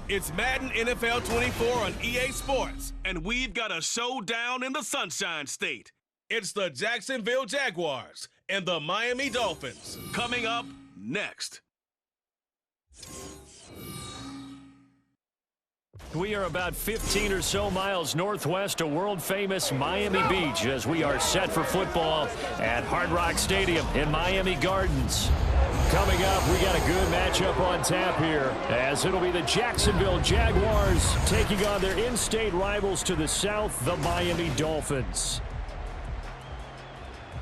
It's Madden NFL 24 on EA Sports, and we've got a showdown in the Sunshine State. It's the Jacksonville Jaguars and the Miami Dolphins. Coming up next. We are about 15 or so miles northwest of world-famous Miami Beach as we are set for football at Hard Rock Stadium in Miami Gardens. Coming up, we got a good matchup on tap here as it'll be the Jacksonville Jaguars taking on their in-state rivals to the south, the Miami Dolphins.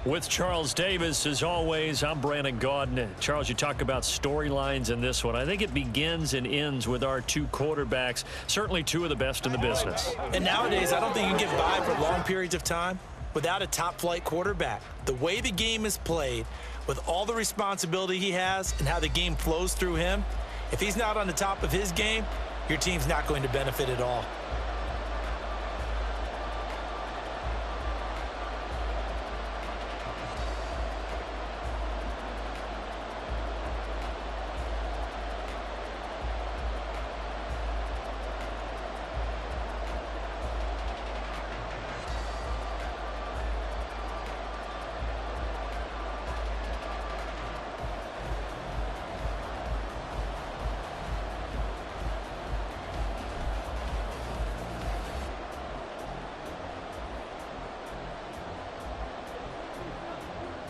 With Charles Davis, as always, I'm Brandon Gaudin. Charles, you talk about storylines in this one. I think it begins and ends with our two quarterbacks, certainly two of the best in the business. And nowadays, I don't think you can get by for long periods of time without a top-flight quarterback. The way the game is played, with all the responsibility he has and how the game flows through him, if he's not on the top of his game, your team's not going to benefit at all.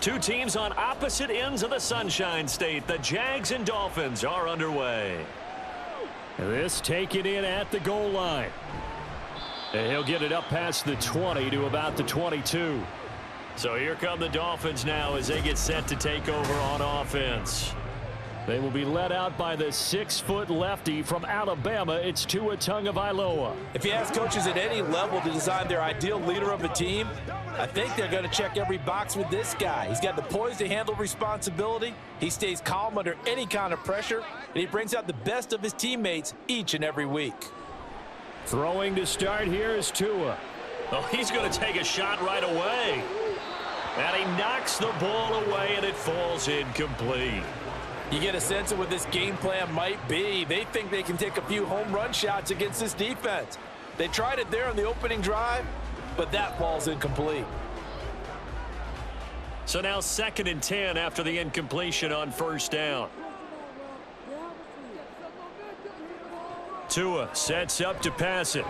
Two teams on opposite ends of the Sunshine State. The Jags and Dolphins are underway. This taken in at the goal line. And he'll get it up past the 20 to about the 22. So here come the Dolphins now as they get set to take over on offense. They will be led out by the 6-foot lefty from Alabama. It's Tua Tagovailoa. If you ask coaches at any level to design their ideal leader of a team, I think they're going to check every box with this guy. He's got the poise to handle responsibility. He stays calm under any kind of pressure, and he brings out the best of his teammates each and every week. Throwing to start here is Tua. Oh, he's going to take a shot right away. And he knocks the ball away, and it falls incomplete. You get a sense of what this game plan might be. They think they can take a few home run shots against this defense. They tried it there on the opening drive, but that falls incomplete. So now 2nd and 10 after the incompletion on first down. Tua sets up to pass it.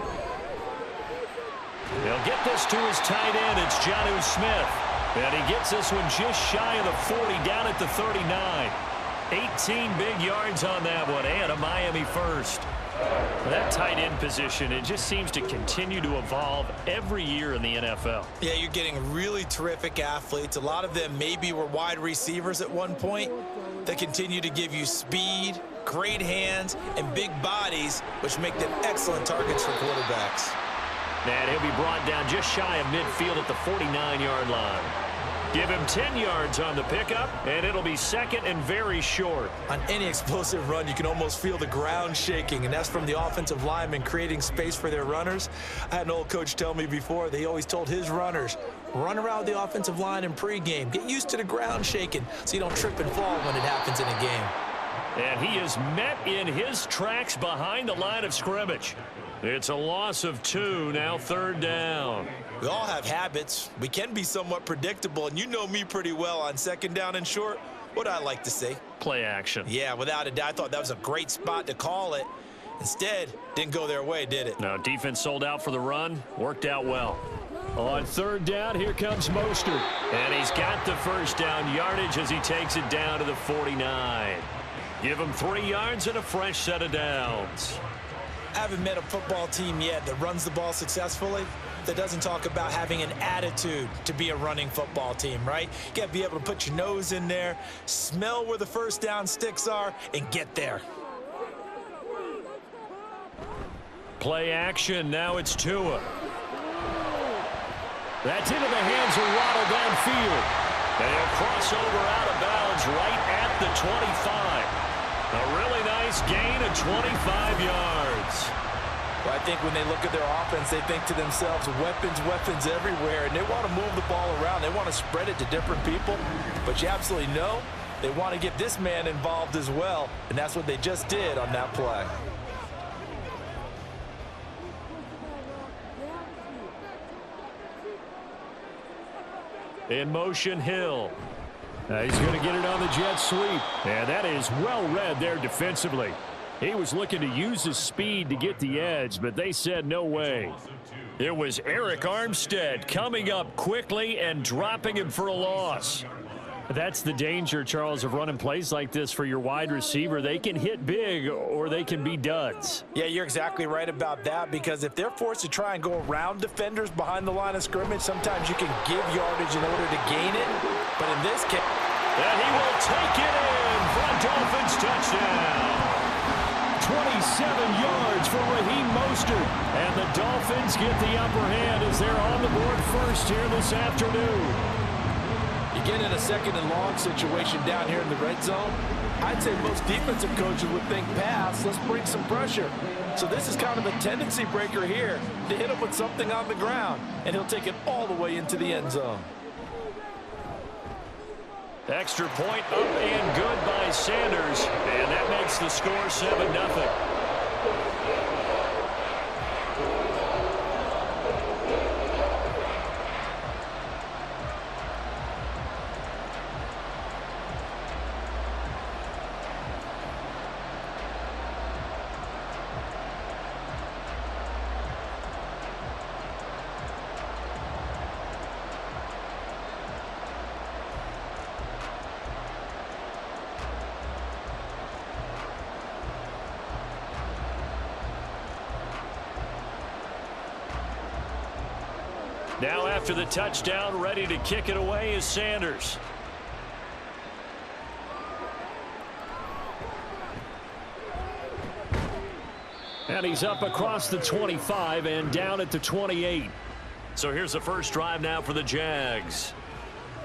He'll get this to his tight end. It's Jonnu Smith. And he gets this one just shy of the 40 down at the 39. 18 big yards on that one, and a Miami first. That tight end position, it just seems to continue to evolve every year in the NFL. Yeah, you're getting really terrific athletes. A lot of them maybe were wide receivers at one point. They continue to give you speed, great hands, and big bodies, which make them excellent targets for quarterbacks. And he'll be brought down just shy of midfield at the 49-yard line. Give him 10 yards on the pickup, and it'll be 2nd and very short. On any explosive run, you can almost feel the ground shaking, and that's from the offensive linemen creating space for their runners. I had an old coach tell me before, they always told his runners, run around the offensive line in pregame. Get used to the ground shaking so you don't trip and fall when it happens in a game. And he is met in his tracks behind the line of scrimmage. It's a loss of 2, now 3rd down. We all have habits. We can be somewhat predictable, and you know me pretty well on 2nd down and short. What I like to say? Play action. Yeah, without a doubt. I thought that was a great spot to call it. Instead, didn't go their way, did it? No, defense sold out for the run. Worked out well. On 3rd down, here comes Mostert. And he's got the first down yardage as he takes it down to the 49. Give him 3 yards and a fresh set of downs. I haven't met a football team yet that runs the ball successfully that doesn't talk about having an attitude to be a running football team, right? You got to be able to put your nose in there, smell where the first down sticks are, and get there. Play action. Now it's Tua. That's into the hands of Waddle downfield. And he'll cross over out of bounds right at the 25. A really nice gain of 25 yards. Well, I think when they look at their offense, they think to themselves, weapons everywhere, and they want to move the ball around. They want to spread it to different people, but you absolutely know they want to get this man involved as well, and that's what they just did on that play. In motion, Hill. He's going to get it on the jet sweep. And that is well read there defensively. He was looking to use his speed to get the edge, but they said no way. It was Eric Armstead coming up quickly and dropping him for a loss. That's the danger, Charles, of running plays like this for your wide receiver. They can hit big or they can be duds. Yeah, you're exactly right about that, because if they're forced to try and go around defenders behind the line of scrimmage, sometimes you can give yardage in order to gain it. But in this case... And he will take it in for a Dolphins touchdown. 27 yards for Raheem Mostert. And the Dolphins get the upper hand as they're on the board first here this afternoon. You get in a second and long situation down here in the red zone, I'd say most defensive coaches would think pass, let's bring some pressure. So this is kind of a tendency breaker here to hit him with something on the ground, and he'll take it all the way into the end zone. Extra point up and good by Sanders, and that makes the score 7-0. Now after the touchdown, ready to kick it away is Sanders. And he's up across the 25 and down at the 28. So here's the first drive now for the Jags.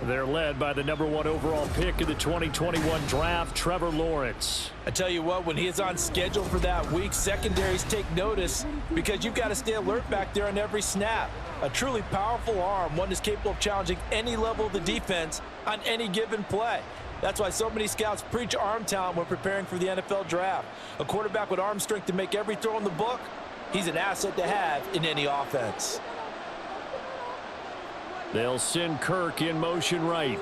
They're led by the #1 overall pick in the 2021 draft, Trevor Lawrence. I tell you what, when he is on schedule for that week, secondaries take notice because you've got to stay alert back there on every snap. A truly powerful arm, one that's capable of challenging any level of the defense on any given play. That's why so many scouts preach arm talent when preparing for the NFL draft. A quarterback with arm strength to make every throw in the book, he's an asset to have in any offense. They'll send Kirk in motion right.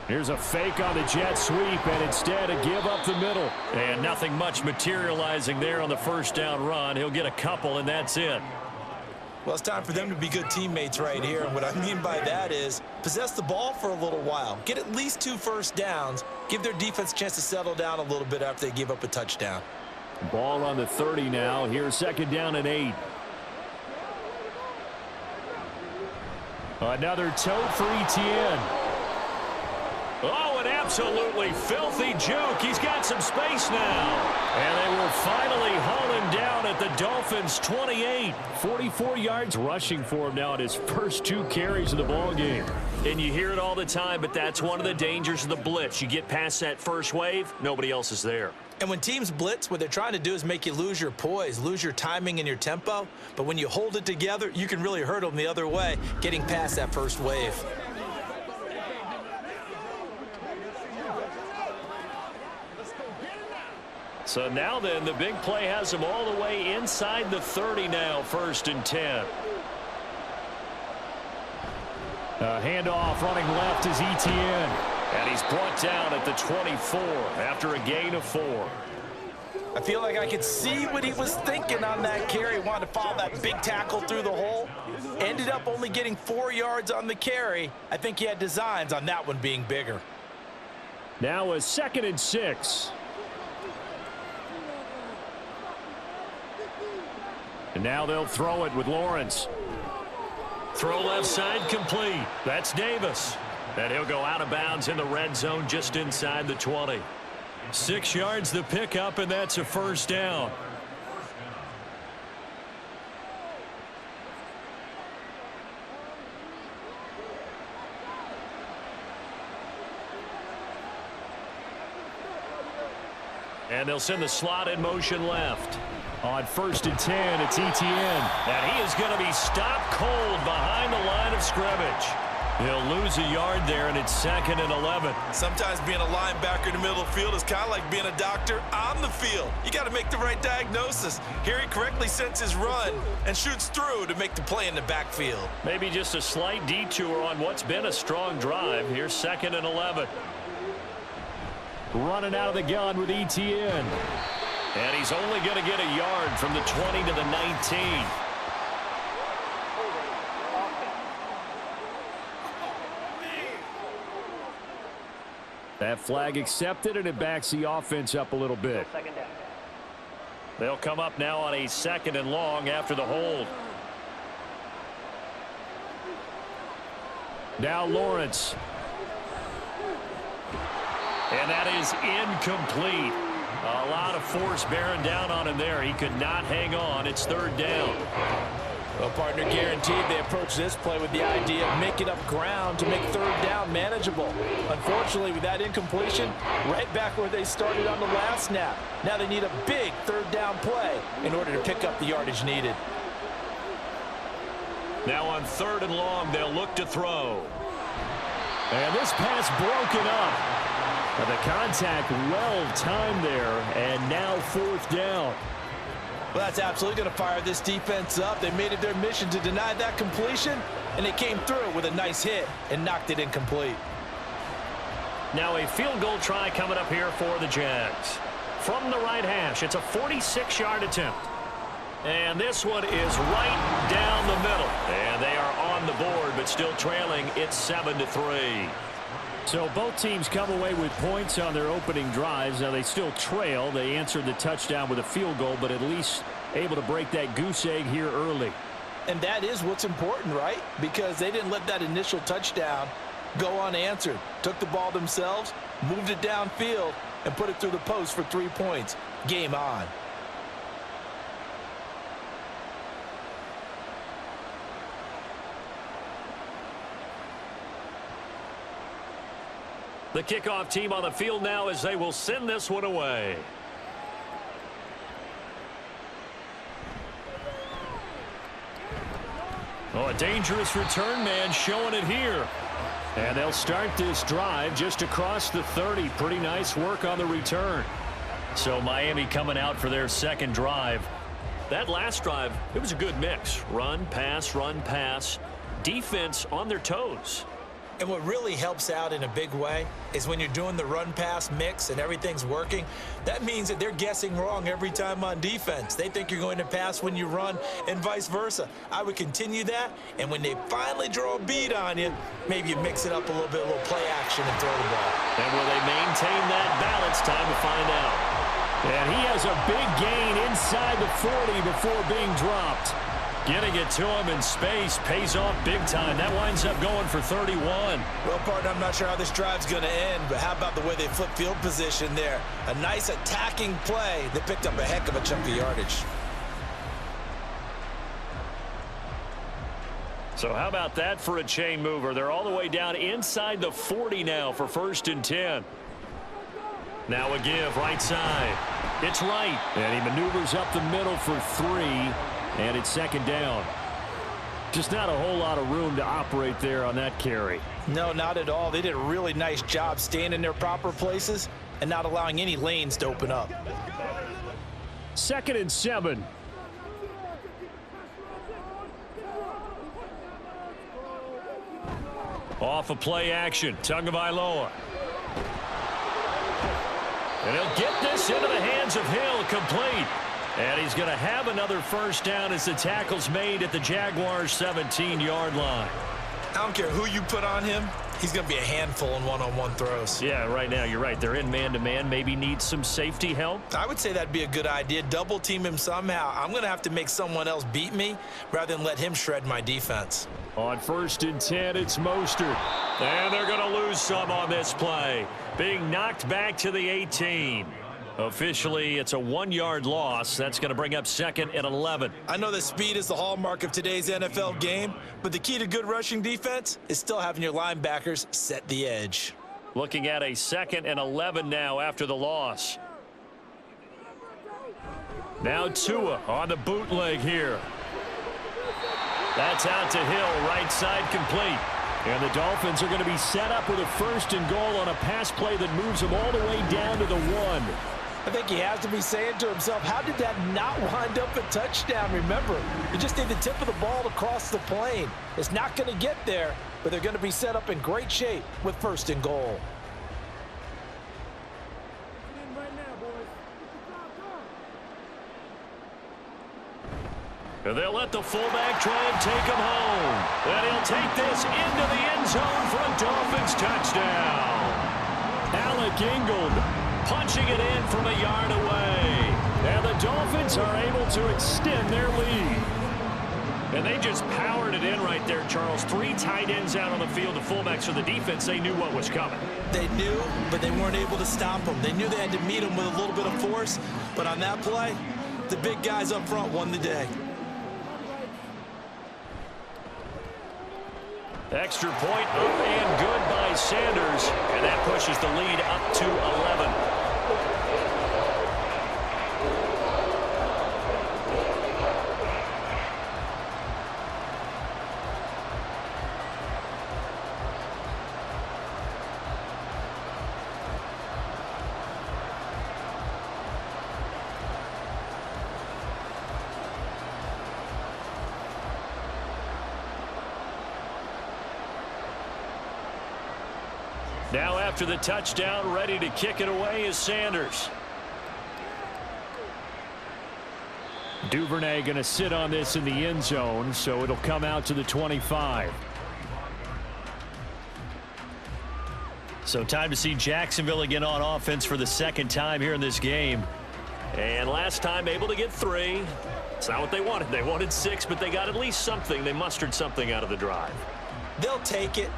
Here's a fake on the jet sweep, and instead a give up the middle. And nothing much materializing there on the first down run. He'll get a couple, and that's it. Well, it's time for them to be good teammates right here. And what I mean by that is possess the ball for a little while. Get at least 2 first downs. Give their defense a chance to settle down a little bit after they give up a touchdown. Ball on the 30 now. Here's 2nd down and 8. Another tote for Etienne. Oh, an absolutely filthy juke. He's got some space now. And they will finally haul him down at the Dolphins' 28. 44 yards rushing for him now at his first 2 carries of the ball game. And you hear it all the time, but that's one of the dangers of the blitz. You get past that first wave, nobody else is there. And when teams blitz, what they're trying to do is make you lose your poise, lose your timing and your tempo. But when you hold it together, you can really hurt them the other way, getting past that first wave. So now then, the big play has him all the way inside the 30 now, 1st and 10. Handoff running left is Etienne. And he's brought down at the 24 after a gain of 4. I feel like I could see what he was thinking on that carry. Wanted to follow that big tackle through the hole. Ended up only getting 4 yards on the carry. I think he had designs on that one being bigger. Now a 2nd and 6. And now they'll throw it with Lawrence. Throw left side complete. That's Davis. And he'll go out of bounds in the red zone just inside the 20. 6 yards the pickup, and that's a 1st down. And they'll send the slot in motion left. On 1st and 10, it's Etienne. And he is going to be stopped cold behind the line of scrimmage. He'll lose a yard there, and it's 2nd and 11. Sometimes being a linebacker in the middle of the field is kind of like being a doctor on the field. You got to make the right diagnosis. Here he correctly sets his run and shoots through to make the play in the backfield. Maybe just a slight detour on what's been a strong drive. Here's 2nd and 11. Running out of the gun with ETN. And he's only going to get a yard from the 20 to the 19. That flag accepted, and it backs the offense up a little bit. They'll come up now on a 2nd and long after the hold. Now Lawrence. And that is incomplete. A lot of force bearing down on him there. He could not hang on. It's 3rd down. Well, partner, guaranteed they approach this play with the idea of making up ground to make 3rd down manageable. Unfortunately, with that incompletion, right back where they started on the last snap. Now they need a big 3rd down play in order to pick up the yardage needed. Now on 3rd and long, they'll look to throw. And this pass broken up. But the contact well timed there, and now 4th down. Well, that's absolutely going to fire this defense up. They made it their mission to deny that completion, and they came through with a nice hit and knocked it incomplete. Now a field goal try coming up here for the Jags. From the right hash, it's a 46-yard attempt. And this one is right down the middle. And they are on the board, but still trailing. It's 7-3. So both teams come away with points on their opening drives. Now they still trail. They answered the touchdown with a field goal, but at least able to break that goose egg here early. And that is what's important, right? Because they didn't let that initial touchdown go unanswered. Took the ball themselves, moved it downfield, and put it through the post for 3 points. Game on. The kickoff team on the field now as they will send this one away. Oh, a dangerous return man showing it here. And they'll start this drive just across the 30. Pretty nice work on the return. So Miami coming out for their 2nd drive. That last drive, it was a good mix. Run, pass, defense on their toes. And what really helps out in a big way is when you're doing the run-pass mix and everything's working, that means that they're guessing wrong every time on defense. They think you're going to pass when you run and vice versa. I would continue that, and when they finally draw a bead on you, maybe you mix it up a little bit, a little play action and throw the ball. And will they maintain that balance? Time to find out. And he has a big gain inside the 40 before being dropped. Getting it to him in space pays off big time. That winds up going for 31. Well, partner, I'm not sure how this drive's going to end, but how about the way they flip field position there? A nice attacking play that picked up a heck of a chunk of yardage. So how about that for a chain mover? They're all the way down inside the 40 now for 1st and 10. Now a give right side. It's right. And he maneuvers up the middle for 3. And it's 2nd down. Just not a whole lot of room to operate there on that carry. No, not at all. They did a really nice job staying in their proper places and not allowing any lanes to open up. 2nd and 7. Off a play action. Tagovailoa. And he'll get this into the hands of Hill, complete. And he's going to have another 1st down as the tackle's made at the Jaguars' 17-yard line. I don't care who you put on him. He's going to be a handful in one-on-one throws. Yeah, right now, you're right. They're in man-to-man. Maybe need some safety help. I would say that'd be a good idea. Double team him somehow. I'm going to have to make someone else beat me rather than let him shred my defense. On 1st and 10, it's Mostert. And they're going to lose some on this play. Being knocked back to the 18. Officially, it's a 1-yard loss. That's going to bring up 2nd and 11. I know that speed is the hallmark of today's NFL game, but the key to good rushing defense is still having your linebackers set the edge. Looking at a 2nd and 11 now after the loss. Now Tua on the bootleg here. That's out to Hill, right side complete. And the Dolphins are going to be set up with a 1st and goal on a pass play that moves them all the way down to the 1. I think he has to be saying to himself, how did that not wind up a touchdown? Remember, you just need the tip of the ball to cross the plane. It's not going to get there, but they're going to be set up in great shape with 1st and goal. And they'll let the fullback try and take him home. And he'll take this into the end zone for a Dolphins touchdown. Alec Ingold punching it in from a yard away. And the Dolphins are able to extend their lead. And they just powered it in right there, Charles. 3 tight ends out on the field. The fullbacks for the defense, they knew what was coming. They knew, but they weren't able to stop them. They knew they had to meet them with a little bit of force. But on that play, the big guys up front won the day. Extra point up and good by Sanders. And that pushes the lead up to 11. Now after the touchdown, ready to kick it away is Sanders. Duvernay going to sit on this in the end zone, so it'll come out to the 25. So time to see Jacksonville again on offense for the 2nd time here in this game. And last time able to get 3. It's not what they wanted. They wanted 6, but they got at least something. They mustered something out of the drive. They'll take it.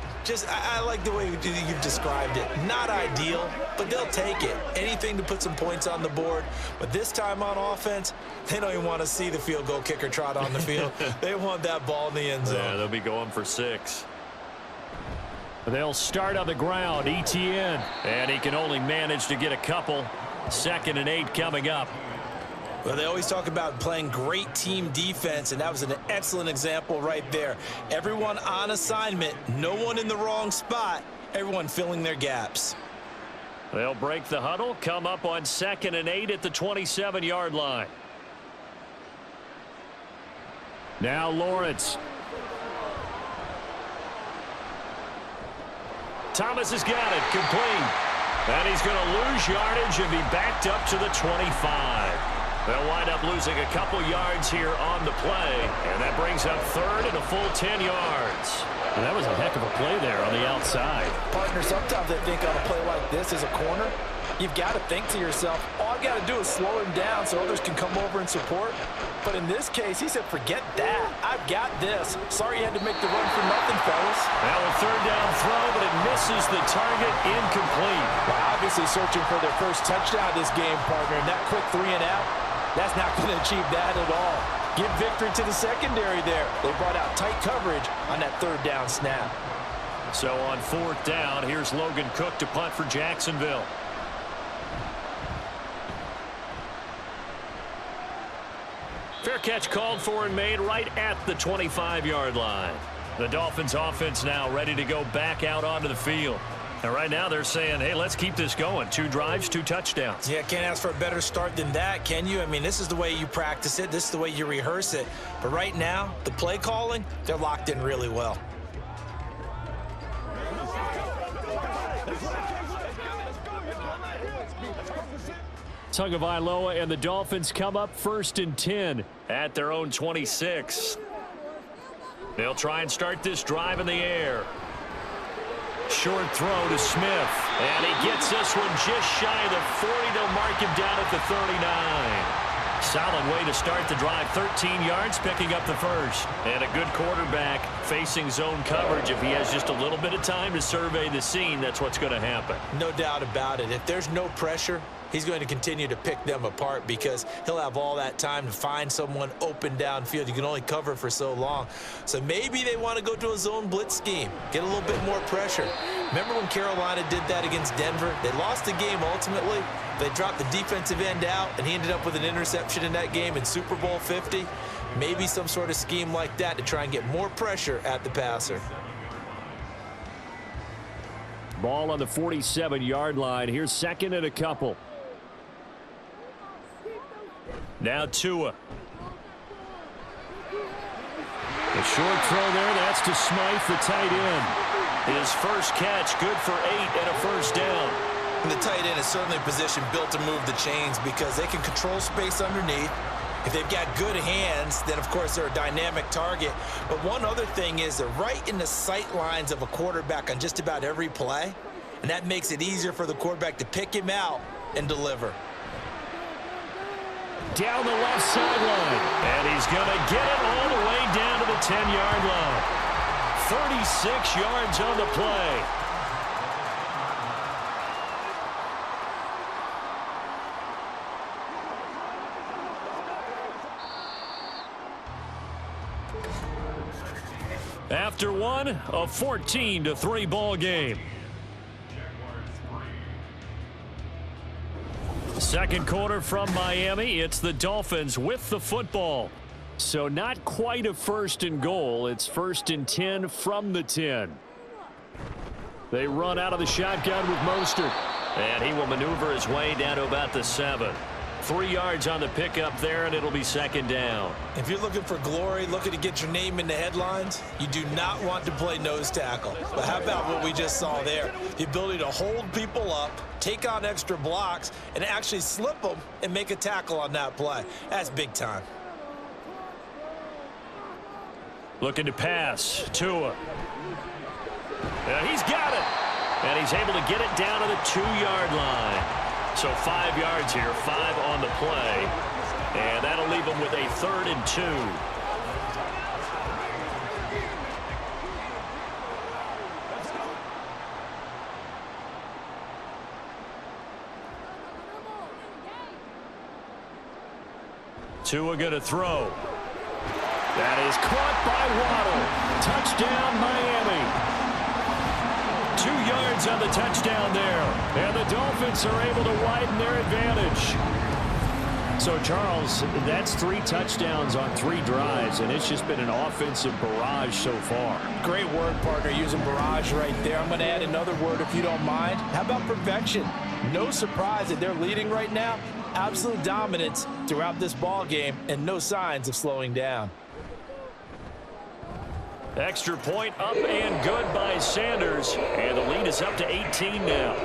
I like the way you've described it. Not ideal, but they'll take it. Anything to put some points on the board. But this time on offense, they don't even want to see the field goal kicker trot on the field. They want that ball in the end zone. Yeah, they'll be going for 6. They'll start on the ground. ETN. And he can only manage to get a couple. 2nd and 8 coming up. Well, they always talk about playing great team defense, and that was an excellent example right there. Everyone on assignment, no one in the wrong spot, everyone filling their gaps. They'll break the huddle, come up on 2nd and 8 at the 27-yard line. Now Lawrence. Thomas has got it, complete. And he's going to lose yardage and be backed up to the 25. They'll wind up losing a couple yards here on the play. And that brings up 3rd and a full 10 yards. And that was a heck of a play there on the outside. Partner, sometimes I think on a play like this as a corner, you've got to think to yourself, all I've got to do is slow him down so others can come over and support. But in this case, he said, forget that. I've got this. Sorry you had to make the run for nothing, fellas. Now a 3rd down throw, but it misses the target, incomplete. Well, obviously searching for their first touchdown this game, partner. And that quick 3 and out, that's not going to achieve that at all. Give victory to the secondary there. They brought out tight coverage on that 3rd down snap. So on 4th down, here's Logan Cook to punt for Jacksonville. Fair catch called for and made right at the 25-yard line. The Dolphins offense now ready to go back out onto the field. And right now they're saying, hey, let's keep this going. 2 drives, 2 touchdowns. Yeah, can't ask for a better start than that, can you? I mean, this is the way you practice it. This is the way you rehearse it. But right now, the play calling, they're locked in really well. Tagovailoa and the Dolphins come up 1st and 10 at their own 26. They'll try and start this drive in the air. Short throw to Smith. And he gets this one just shy of the 40. They'll mark him down at the 39. Solid way to start the drive. 13 yards, picking up the 1st. And a good quarterback facing zone coverage. If he has just a little bit of time to survey the scene, that's what's going to happen. No doubt about it. If there's no pressure, he's going to continue to pick them apart because he'll have all that time to find someone open downfield. You can only cover for so long. So maybe they want to go to a zone blitz scheme, get a little bit more pressure. Remember when Carolina did that against Denver? They lost the game ultimately. They dropped the defensive end out, and he ended up with an interception in that game in Super Bowl 50. Maybe some sort of scheme like that to try and get more pressure at the passer. Ball on the 47-yard line. Here's second and a couple. Now Tua. A short throw there. That's to Smythe, the tight end. His first catch, good for 8 and a first down. And the tight end is certainly a position built to move the chains because they can control space underneath. If they've got good hands, then, of course, they're a dynamic target. But one other thing is they're right in the sight lines of a quarterback on just about every play, and that makes it easier for the quarterback to pick him out and deliver. Down the left sideline, and he's going to get it all the way down to the 10-yard line. 36 yards on the play. After one, a 14-3 ball game. Second quarter from Miami. It's the Dolphins with the football. So not quite a first and goal. It's first and 10 from the 10. They run out of the shotgun with Mostert. And he will maneuver his way down to about the 7. 3 yards on the pickup there, and it'll be second down. If you're looking for glory, looking to get your name in the headlines, you do not want to play nose tackle. But how about what we just saw there? The ability to hold people up, take on extra blocks, and actually slip them and make a tackle on that play. That's big time. Looking to pass. Tua. He's got it. And he's able to get it down to the 2-yard line. So 5 yards here, 5 on the play. And that'll leave them with a 3rd and 2. Tua going to throw. That is caught by Waddle. Touchdown, Miami. 2 yards on the touchdown there. And the Dolphins are able to widen their advantage. So, Charles, that's 3 touchdowns on 3 drives, and it's just been an offensive barrage so far. Great word, partner, using barrage right there. I'm going to add another word if you don't mind. How about perfection? No surprise that they're leading right now. Absolute dominance throughout this ball game and no signs of slowing down. Extra point up and good by Sanders. And the lead is up to 18 now.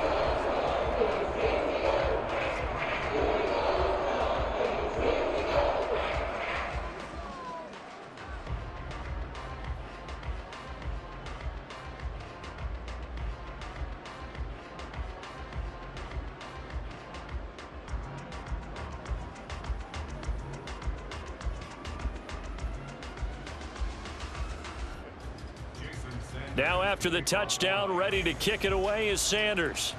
Now after the touchdown, ready to kick it away is Sanders.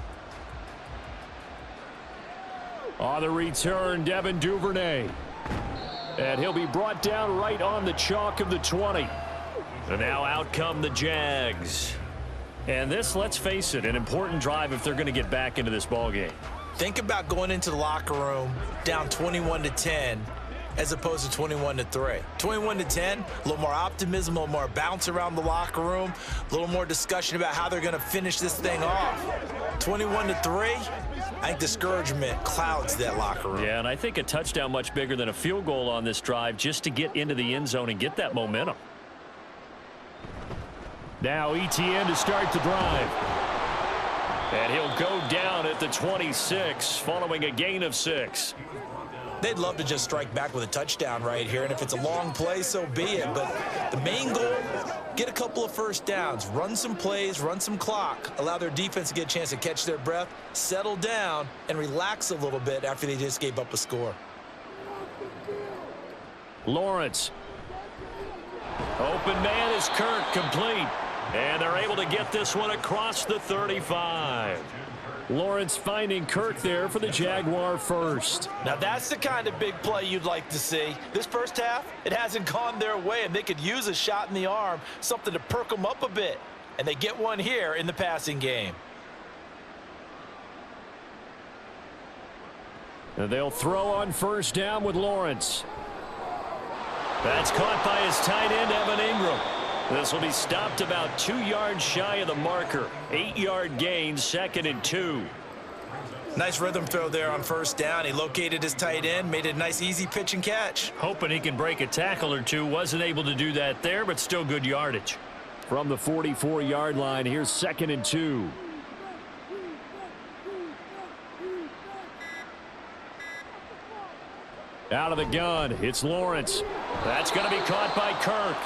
On the return, Devin Duvernay. And he'll be brought down right on the chalk of the 20. And now out come the Jags. And this, let's face it, an important drive if they're going to get back into this ballgame. Think about going into the locker room down 21-10. As opposed to 21-3. 21-10, a little more optimism, a little more bounce around the locker room, a little more discussion about how they're going to finish this thing off. 21-3, I think discouragement clouds that locker room. Yeah, and I think a touchdown much bigger than a field goal on this drive just to get into the end zone and get that momentum. Now ETN to start the drive. And he'll go down at the 26 following a gain of 6. They'd love to just strike back with a touchdown right here, and if it's a long play, so be it. But the main goal, get a couple of first downs, run some plays, run some clock, allow their defense to get a chance to catch their breath, settle down, and relax a little bit after they just gave up a score. Lawrence. Open man is Kirk, complete. And they're able to get this one across the 35. Lawrence finding Kirk there for the Jaguar first. Now that's the kind of big play you'd like to see. This first half, it hasn't gone their way, and they could use a shot in the arm, something to perk them up a bit. And they get one here in the passing game. And they'll throw on first down with Lawrence. That's caught by his tight end, Evan Ingram. This will be stopped about 2 yards shy of the marker. 8-yard gain, 2nd and 2. Nice rhythm throw there on first down. He located his tight end, made it a nice easy pitch and catch. Hoping he can break a tackle or two. Wasn't able to do that there, but still good yardage. From the 44-yard line, here's 2nd and 2. Out of the gun, it's Lawrence. That's going to be caught by Kirk.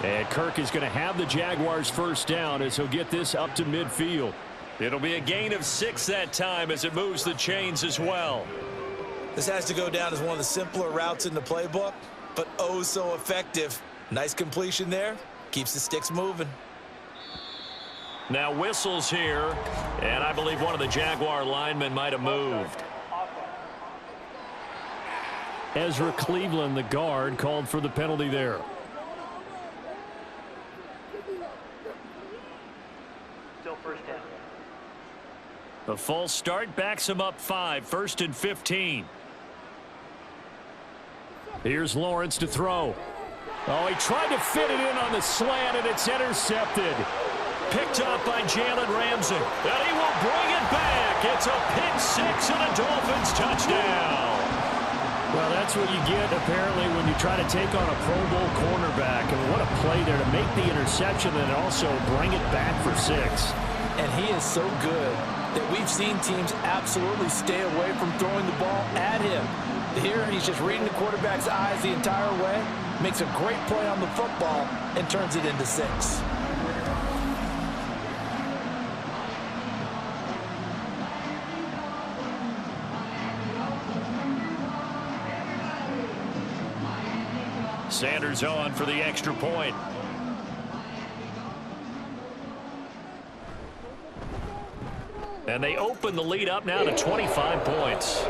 And Kirk is going to have the Jaguars first down as he'll get this up to midfield. It'll be a gain of 6 that time as it moves the chains as well. This has to go down as one of the simpler routes in the playbook, but oh so effective. Nice completion there. Keeps the sticks moving. Now whistles here, and I believe one of the Jaguar linemen might have moved. Ezra Cleveland, the guard, called for the penalty there. Still first down. The false start backs him up 5, 1st and 15. Here's Lawrence to throw. Oh, he tried to fit it in on the slant, and it's intercepted. Picked up by Jalen Ramsey. And he will bring it back. It's a pick 6 and a Dolphins touchdown. Well, that's what you get, apparently, when you try to take on a Pro Bowl cornerback. And what a play there to make the interception and also bring it back for 6. And he is so good that we've seen teams absolutely stay away from throwing the ball at him. Here, he's just reading the quarterback's eyes the entire way, makes a great play on the football, and turns it into 6. Sanders on for the extra point. And they open the lead up now to 25 points.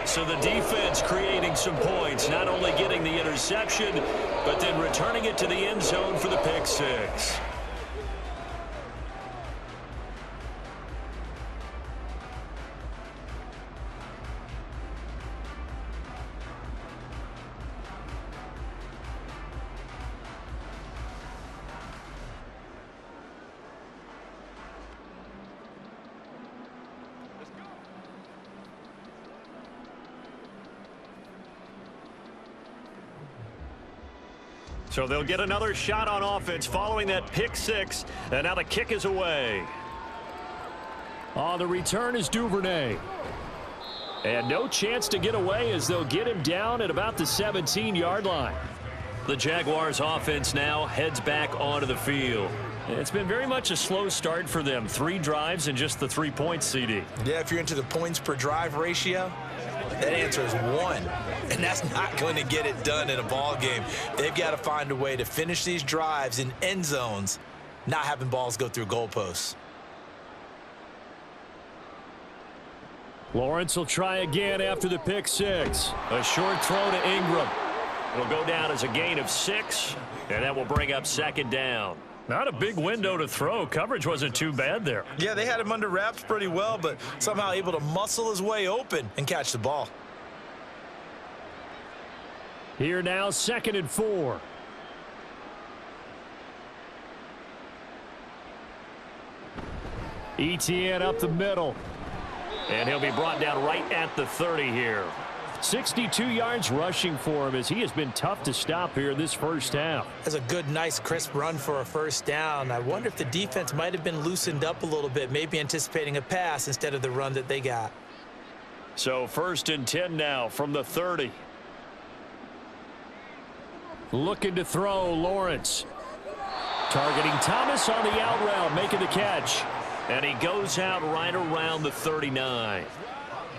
So the defense creating some points, not only getting the interception, but then returning it to the end zone for the pick 6. So they'll get another shot on offense following that pick 6, and now the kick is away. On the return is Duvernay. And no chance to get away as they'll get him down at about the 17-yard line. The Jaguars offense now heads back onto the field. It's been very much a slow start for them. 3 drives and just the 3 points, CD. Yeah, if you're into the points per drive ratio, that answer is 1. And that's not going to get it done in a ball game. They've got to find a way to finish these drives in end zones, not having balls go through goalposts. Lawrence will try again after the pick 6. A short throw to Ingram. It'll go down as a gain of 6, and that will bring up 2nd down. Not a big window to throw. Coverage wasn't too bad there. Yeah, they had him under wraps pretty well, but somehow able to muscle his way open and catch the ball. Here now, 2nd and 4. Etienne up the middle. And he'll be brought down right at the 30 here. 62 yards rushing for him as he has been tough to stop here this first half. That's a good, nice, crisp run for a first down. I wonder if the defense might have been loosened up a little bit, maybe anticipating a pass instead of the run that they got. So 1st and 10 now from the 30. Looking to throw, Lawrence. Targeting Thomas on the out route, making the catch. And he goes out right around the 39.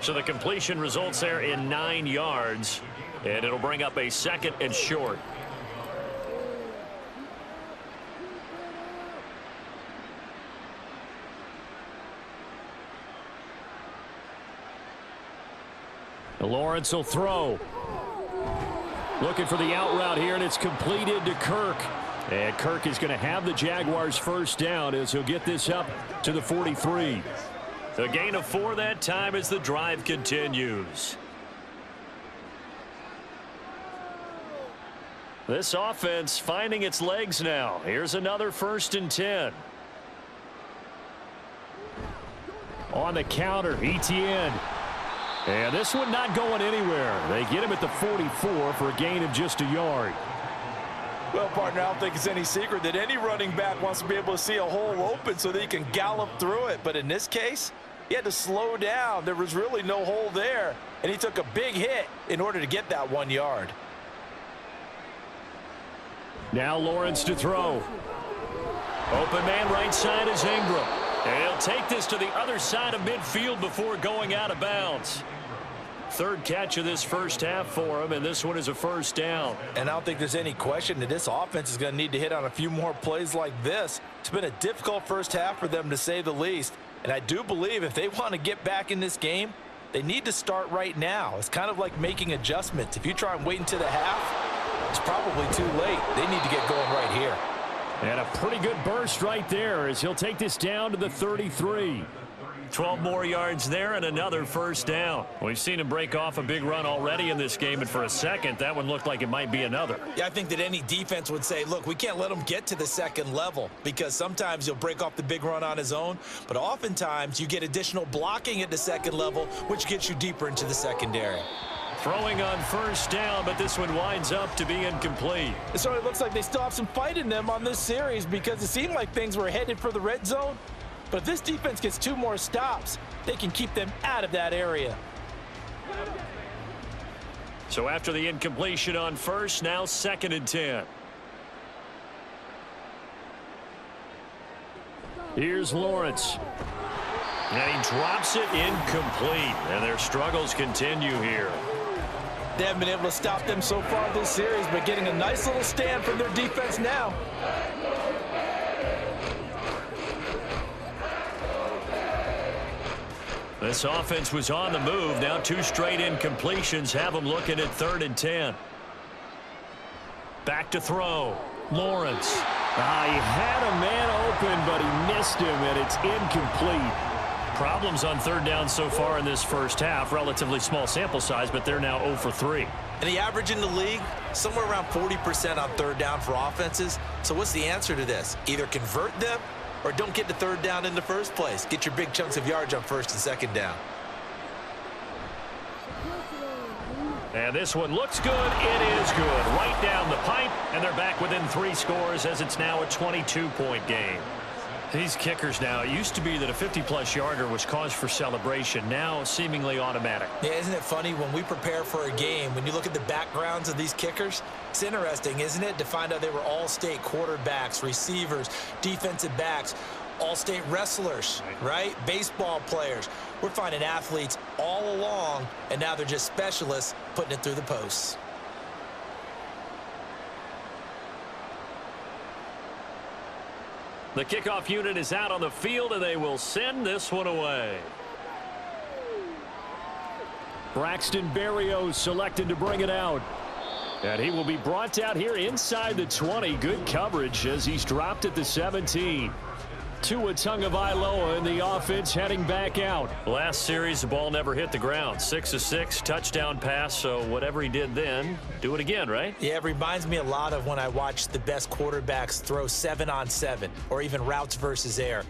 So the completion results there in 9 yards. And it'll bring up a 2nd and short. Lawrence will throw. Looking for the out route here, and it's completed to Kirk. And Kirk is going to have the Jaguars first down as he'll get this up to the 43. A gain of 4 that time as the drive continues. This offense finding its legs now. Here's another 1st and 10. On the counter, Etienne. And this one not going anywhere. They get him at the 44 for a gain of just a yard. Well, partner, I don't think it's any secret that any running back wants to be able to see a hole open so that he can gallop through it. But in this case, he had to slow down. There was really no hole there, and he took a big hit in order to get that 1 yard. Now Lawrence to throw. Open man right side is Ingram. And he'll take this to the other side of midfield before going out of bounds. 3rd catch of this first half for him, and this one is a 1st down. And I don't think there's any question that this offense is going to need to hit on a few more plays like this. It's been a difficult first half for them, to say the least. And I do believe if they want to get back in this game, they need to start right now. It's kind of like making adjustments. If you try and wait until the half, it's probably too late. They need to get going right here. And a pretty good burst right there as he'll take this down to the 33. 12 more yards there and another 1st down. We've seen him break off a big run already in this game, and for a second, that one looked like it might be another. Yeah, I think that any defense would say, look, we can't let him get to the 2nd level, because sometimes he'll break off the big run on his own, but oftentimes you get additional blocking at the 2nd level, which gets you deeper into the secondary. Throwing on 1st down, but this one winds up to be incomplete. It sort of looks like they still have some fight in them on this series, because it seemed like things were headed for the red zone. But if this defense gets 2 more stops, they can keep them out of that area. So after the incompletion on 1st, now 2nd and 10. Here's Lawrence. And he drops it incomplete. And their struggles continue here. They haven't been able to stop them so far this series, but getting a nice little stand from their defense now. This offense was on the move. Now 2 straight incompletions have them looking at 3rd and 10. Back to throw. Lawrence. He had a man open, but he missed him, and it's incomplete. Problems on 3rd down so far in this first half. Relatively small sample size, but they're now 0 for 3. And the average in the league, somewhere around 40% on 3rd down for offenses. So what's the answer to this? Either convert them or don't get to 3rd down in the first place. Get your big chunks of yards on 1st and 2nd down. And this one looks good. It is good. Right down the pipe, and they're back within 3 scores as it's now a 22-point game. These kickers now, it used to be that a 50-plus yarder was cause for celebration. Now seemingly automatic. Yeah, isn't it funny when we prepare for a game, when you look at the backgrounds of these kickers, it's interesting, isn't it, to find out they were all-state quarterbacks, receivers, defensive backs, all-state wrestlers, right? Baseball players. We're finding athletes all along, and now they're just specialists putting it through the posts. The kickoff unit is out on the field, and they will send this one away. Braxton Berrios selected to bring it out. And he will be brought out here inside the 20. Good coverage as he's dropped at the 17. Tua Tagovailoa in the offense heading back out. Last series, the ball never hit the ground. 6 of 6, touchdown pass, so whatever he did then, do it again, right? Yeah, it reminds me a lot of when I watched the best quarterbacks throw 7-on-7 or even routes versus air.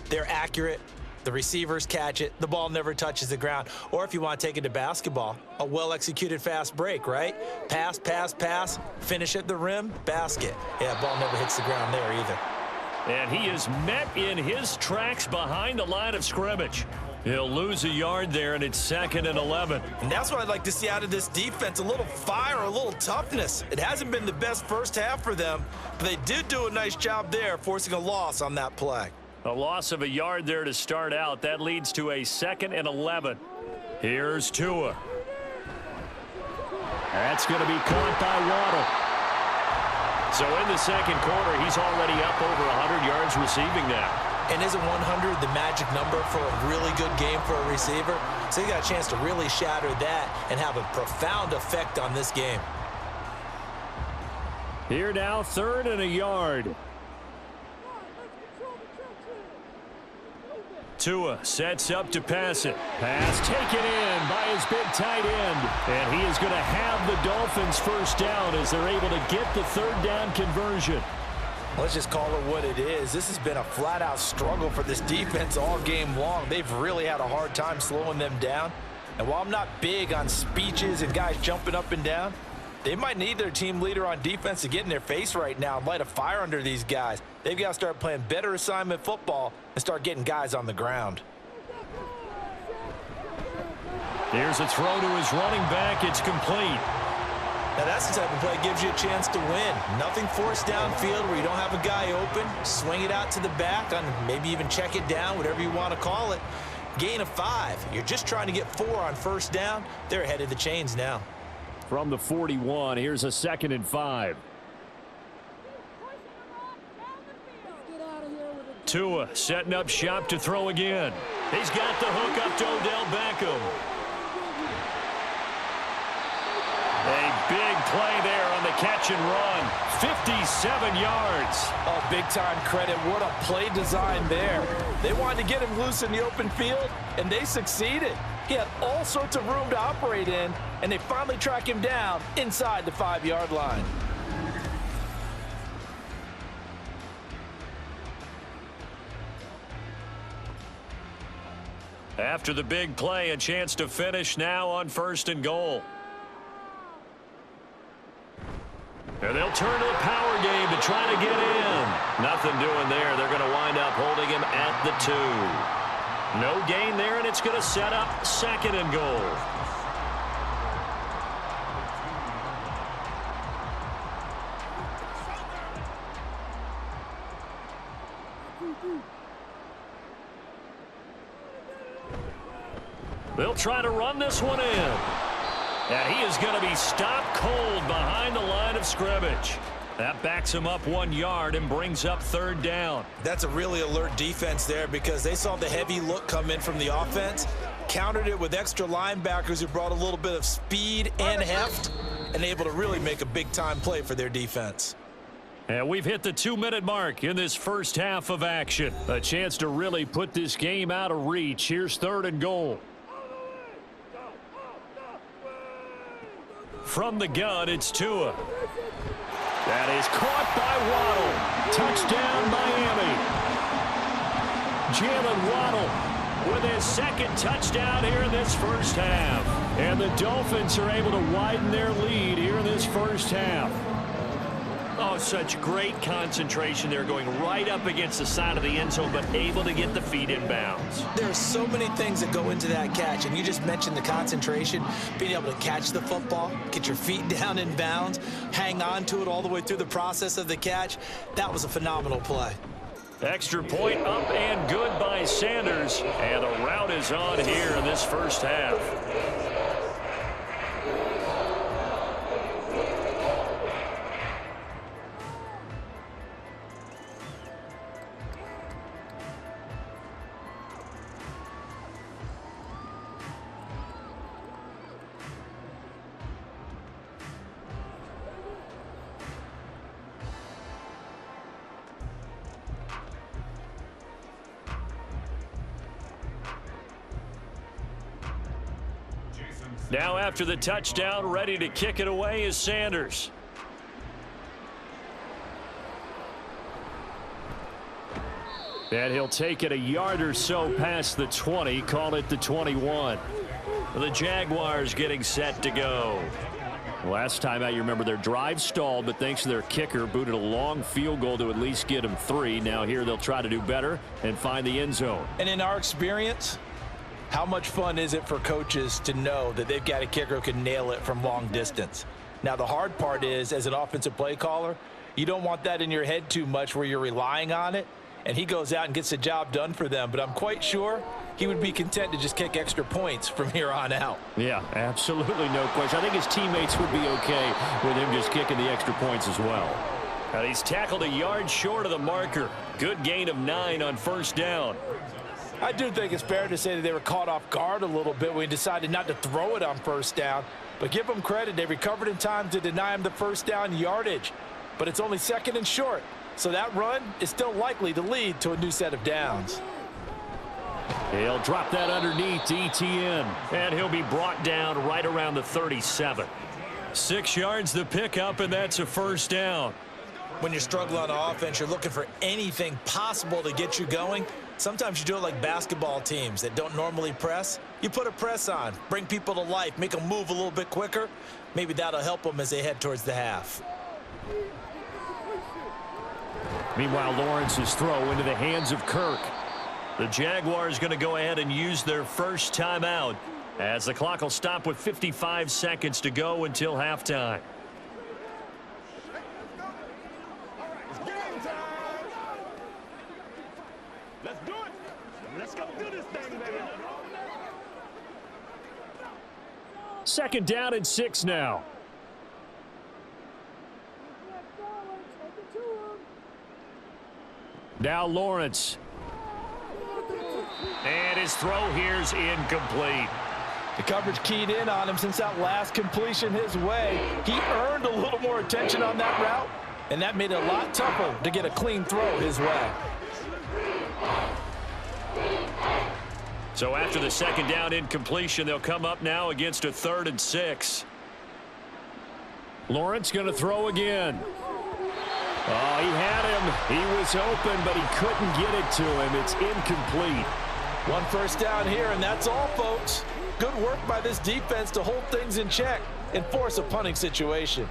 They're accurate. The receivers catch it. The ball never touches the ground. Or if you want to take it to basketball, a well-executed fast break, right? Pass, pass, pass, finish at the rim, basket. Yeah, ball never hits the ground there either. And he is met in his tracks behind the line of scrimmage. He'll lose a yard there, and it's 2nd and 11. And that's what I'd like to see out of this defense, a little fire, a little toughness. It hasn't been the best first half for them, but they did do a nice job there, forcing a loss on that play. A loss of a yard there to start out. That leads to a 2nd and 11. Here's Tua. That's going to be caught by Waddle. So in the second quarter, he's already up over 100 yards receiving now. And isn't 100 the magic number for a really good game for a receiver? So he got a chance to really shatter that and have a profound effect on this game. Here now, 3rd and a yard. Tua sets up to pass it. Pass taken in by his big tight end. And he is going to have the Dolphins first down as they're able to get the third down conversion. Let's just call it what it is. This has been a flat-out struggle for this defense all game long. They've really had a hard time slowing them down. And while I'm not big on speeches and guys jumping up and down, they might need their team leader on defense to get in their face right now and light a fire under these guys. They've got to start playing better assignment football and start getting guys on the ground. Here's a throw to his running back. It's complete. Now that's the type of play that gives you a chance to win. Nothing forced downfield where you don't have a guy open. Swing it out to the back, on maybe even check it down, whatever you want to call it. Gain of 5. You're just trying to get 4 on first down. They're ahead of the chains now. From the 41, here's a 2nd and 5. Tua setting up shop to throw again. He's got the hook up to Odell Beckham. A big play there on the catch and run. 57 yards. Oh, big-time credit. What a play design there. They wanted to get him loose in the open field, and they succeeded. He had all sorts of room to operate in, and they finally track him down inside the 5-yard line. After the big play, a chance to finish now on 1st and goal. And they'll turn to the power game to try to get in. Nothing doing there. They're going to wind up holding him at the 2. No gain there, and it's going to set up 2nd and goal. They'll try to run this one in. And he is going to be stopped cold behind the line of scrimmage. That backs him up 1 yard and brings up 3rd down. That's a really alert defense there because they saw the heavy look come in from the offense, countered it with extra linebackers who brought a little bit of speed and heft, and able to really make a big-time play for their defense. And we've hit the 2-minute mark in this first half of action. A chance to really put this game out of reach. Here's 3rd and goal. From the gun, it's Tua. That is caught by Waddle. Touchdown, Miami. Jalen Waddle with his 2nd touchdown here in this first half. And the Dolphins are able to widen their lead here in this first half. Oh, such great concentration. They're going right up against the side of the end zone, but able to get the feet in bounds. There's so many things that go into that catch, and you just mentioned the concentration, being able to catch the football, get your feet down in bounds, hang on to it all the way through the process of the catch. That was a phenomenal play. Extra point up and good by Sanders, and the route is on here in this first half. Now after the touchdown, ready to kick it away is Sanders. And he'll take it a yard or so past the 20, call it the 21. The Jaguars getting set to go. Last time out, you remember their drive stalled, but thanks to their kicker, booted a long field goal to at least get them 3. Now here they'll try to do better and find the end zone. And in our experience, how much fun is it for coaches to know that they've got a kicker who can nail it from long distance? Now, the hard part is, as an offensive play caller, you don't want that in your head too much where you're relying on it, and he goes out and gets the job done for them. But I'm quite sure he would be content to just kick extra points from here on out. Yeah, absolutely no question. I think his teammates would be okay with him just kicking the extra points as well. And he's tackled a yard short of the marker. Good gain of 9 on first down. I do think it's fair to say that they were caught off guard a little bit when he decided not to throw it on first down. But give them credit. They recovered in time to deny him the first down yardage. But it's only 2nd and short. So that run is still likely to lead to a new set of downs. He'll drop that underneath to ETN. And he'll be brought down right around the 37. 6 yards the pickup, and that's a first down. When you're struggling on offense, you're looking for anything possible to get you going. Sometimes you do it like basketball teams that don't normally press. You put a press on, bring people to life, make them move a little bit quicker. Maybe that'll help them as they head towards the half. Meanwhile, Lawrence's throw into the hands of Kirk. The Jaguars going to go ahead and use their first timeout as the clock will stop with 55 seconds to go until halftime. Let's do it. Let's go do this thing, baby. Second down and 6 now. Now Lawrence. And his throw here's incomplete. The coverage keyed in on him since that last completion his way. He earned a little more attention on that route, and that made it a lot tougher to get a clean throw his way. So after the second down incompletion, they'll come up now against a 3rd and 6. Lawrence going to throw again. Oh, he had him. He was open, but he couldn't get it to him. It's incomplete. One first down here, and that's all, folks. Good work by this defense to hold things in check and force a punting situation.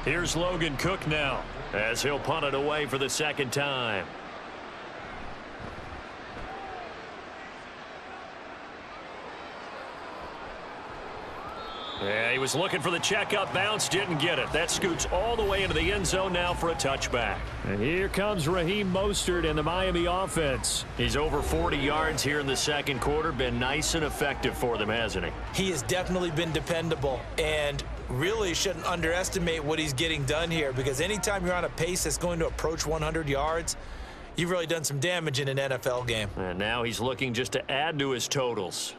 Here's Logan Cook now as he'll punt it away for the second time. Yeah, he was looking for the checkup bounce, didn't get it. That scoots all the way into the end zone now for a touchback. And here comes Raheem Mostert and the Miami offense. He's over 40 yards here in the second quarter. Been nice and effective for them, hasn't he? He has definitely been dependable, and really shouldn't underestimate what he's getting done here, because anytime you're on a pace that's going to approach 100 yards, you've really done some damage in an NFL game. And now he's looking just to add to his totals.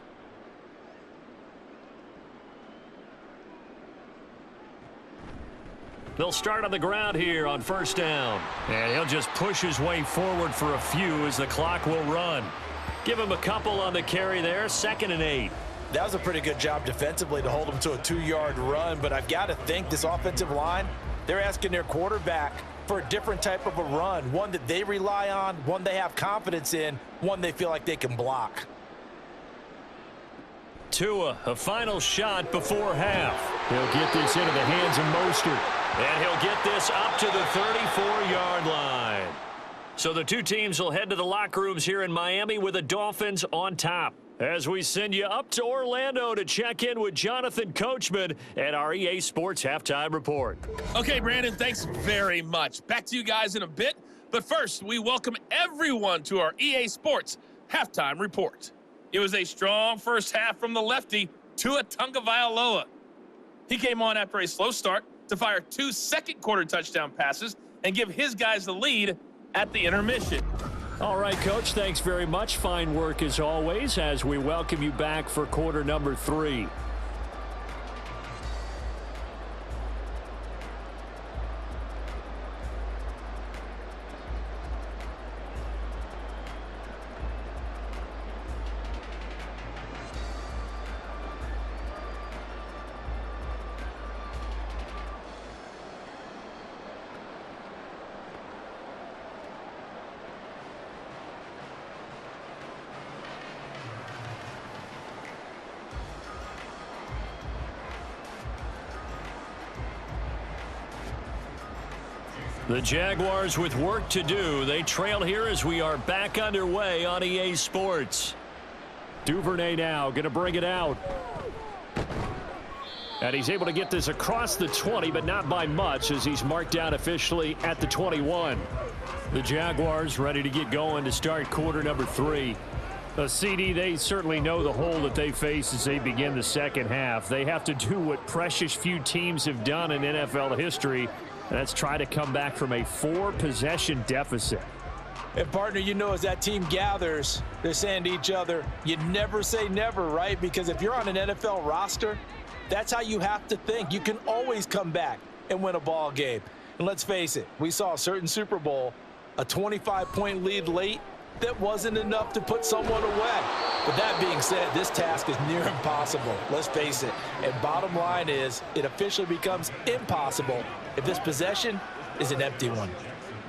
They'll start on the ground here on first down. And he'll just push his way forward for a few as the clock will run. Give him a couple on the carry there, 2nd and 8. That was a pretty good job defensively to hold him to a 2-yard run, but I've got to think this offensive line, they're asking their quarterback for a different type of a run, one that they rely on, one they have confidence in, one they feel like they can block. Tua, a final shot before half. He'll get this into the hands of Mostert. And he'll get this up to the 34-yard line. So the two teams will head to the locker rooms here in Miami with the Dolphins on top. As we send you up to Orlando to check in with Jonathan Coachman at our EA Sports Halftime Report. Okay, Brandon, thanks very much. Back to you guys in a bit. But first, we welcome everyone to our EA Sports Halftime Report. It was a strong first half from the lefty, Tua Tagovailoa. He came on after a slow start to fire 2 second-quarter touchdown passes and give his guys the lead at the intermission. All right, Coach, thanks very much. Fine work as always as we welcome you back for quarter number 3. The Jaguars with work to do. They trail here as we are back underway on EA Sports. Duvernay now going to bring it out. And he's able to get this across the 20, but not by much as he's marked down officially at the 21. The Jaguars ready to get going to start quarter number 3. CD, they certainly know the hole that they face as they begin the second half. They have to do what precious few teams have done in NFL history. That's try to come back from a 4-possession deficit. And, partner, you know, as that team gathers, they're saying to each other, you never say never, right? Because if you're on an NFL roster, that's how you have to think. You can always come back and win a ball game. And let's face it, we saw a certain Super Bowl A 25-point lead late, that wasn't enough to put someone away. But that being said, this task is near impossible. Let's face it. And bottom line is, it officially becomes impossible if this possession is an empty one.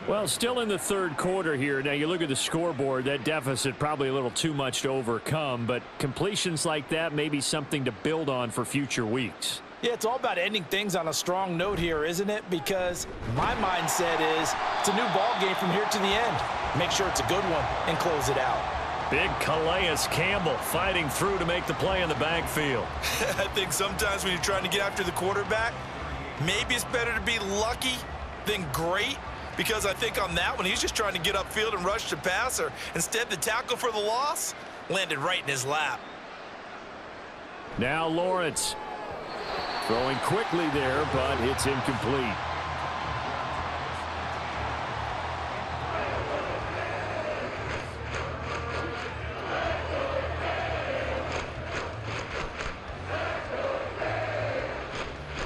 Well, still in the third quarter here. Now, you look at the scoreboard, that deficit probably a little too much to overcome, but completions like that may be something to build on for future weeks. Yeah, it's all about ending things on a strong note here, isn't it? Because my mindset is it's a new ball game from here to the end. Make sure it's a good one and close it out. Big Calais Campbell fighting through to make the play in the backfield. I think sometimes when you're trying to get after the quarterback, maybe it's better to be lucky than great. Because I think on that one, he's just trying to get upfield and rush the passer. Instead, the tackle for the loss landed right in his lap. Now Lawrence throwing quickly there, but it's incomplete.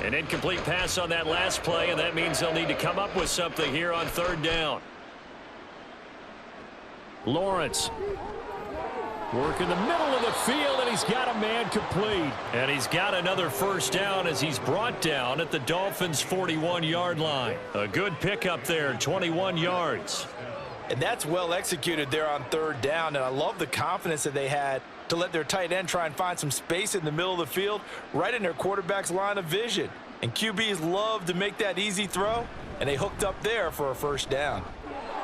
An incomplete pass on that last play, and that means they'll need to come up with something here on third down. Lawrence working the middle of the field, and he's got a man complete. And he's got another first down as he's brought down at the Dolphins' 41-yard line. A good pickup there, 21 yards. And that's well executed there on third down, and I love the confidence that they had to let their tight end try and find some space in the middle of the field, right in their quarterback's line of vision. And QBs love to make that easy throw, and they hooked up there for a first down.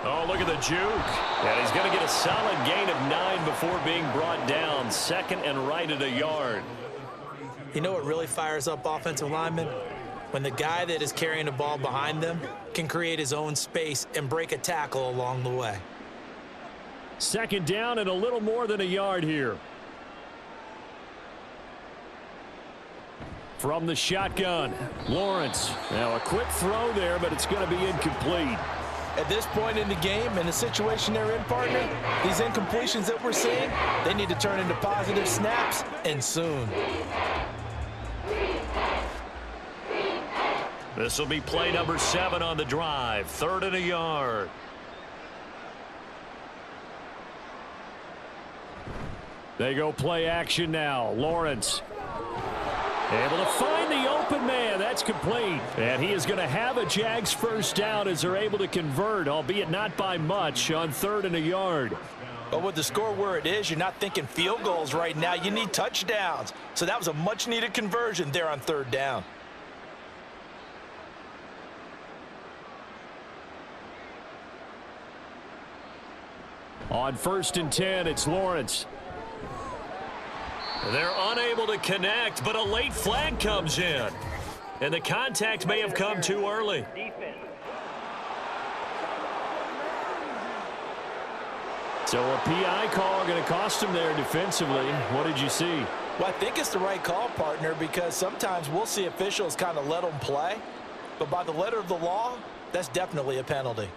Oh, look at the juke. And he's going to get a solid gain of 9 before being brought down. Second and right at a yard. You know what really fires up offensive linemen? When the guy that is carrying the ball behind them can create his own space and break a tackle along the way. Second down and a little more than a yard here. From the shotgun, Lawrence. Now a quick throw there, but it's going to be incomplete. At this point in the game, in the situation they're in, partner, these incompletions that we're seeing, they need to turn into positive snaps, and soon. This will be play number 7 on the drive. Third and a yard. They go play action now. Lawrence able to find the open man. That's complete. And he is going to have a Jags first down as they're able to convert, albeit not by much, on third and a yard. But with the score where it is, you're not thinking field goals right now. You need touchdowns. So that was a much-needed conversion there on third down. On first and 10, it's Lawrence. They're unable to connect, but a late flag comes in. And the contact may have come too early. So a PI call going to cost him there defensively. What did you see? Well, I think it's the right call, partner, because sometimes we'll see officials kind of let them play. But by the letter of the law, that's definitely a penalty.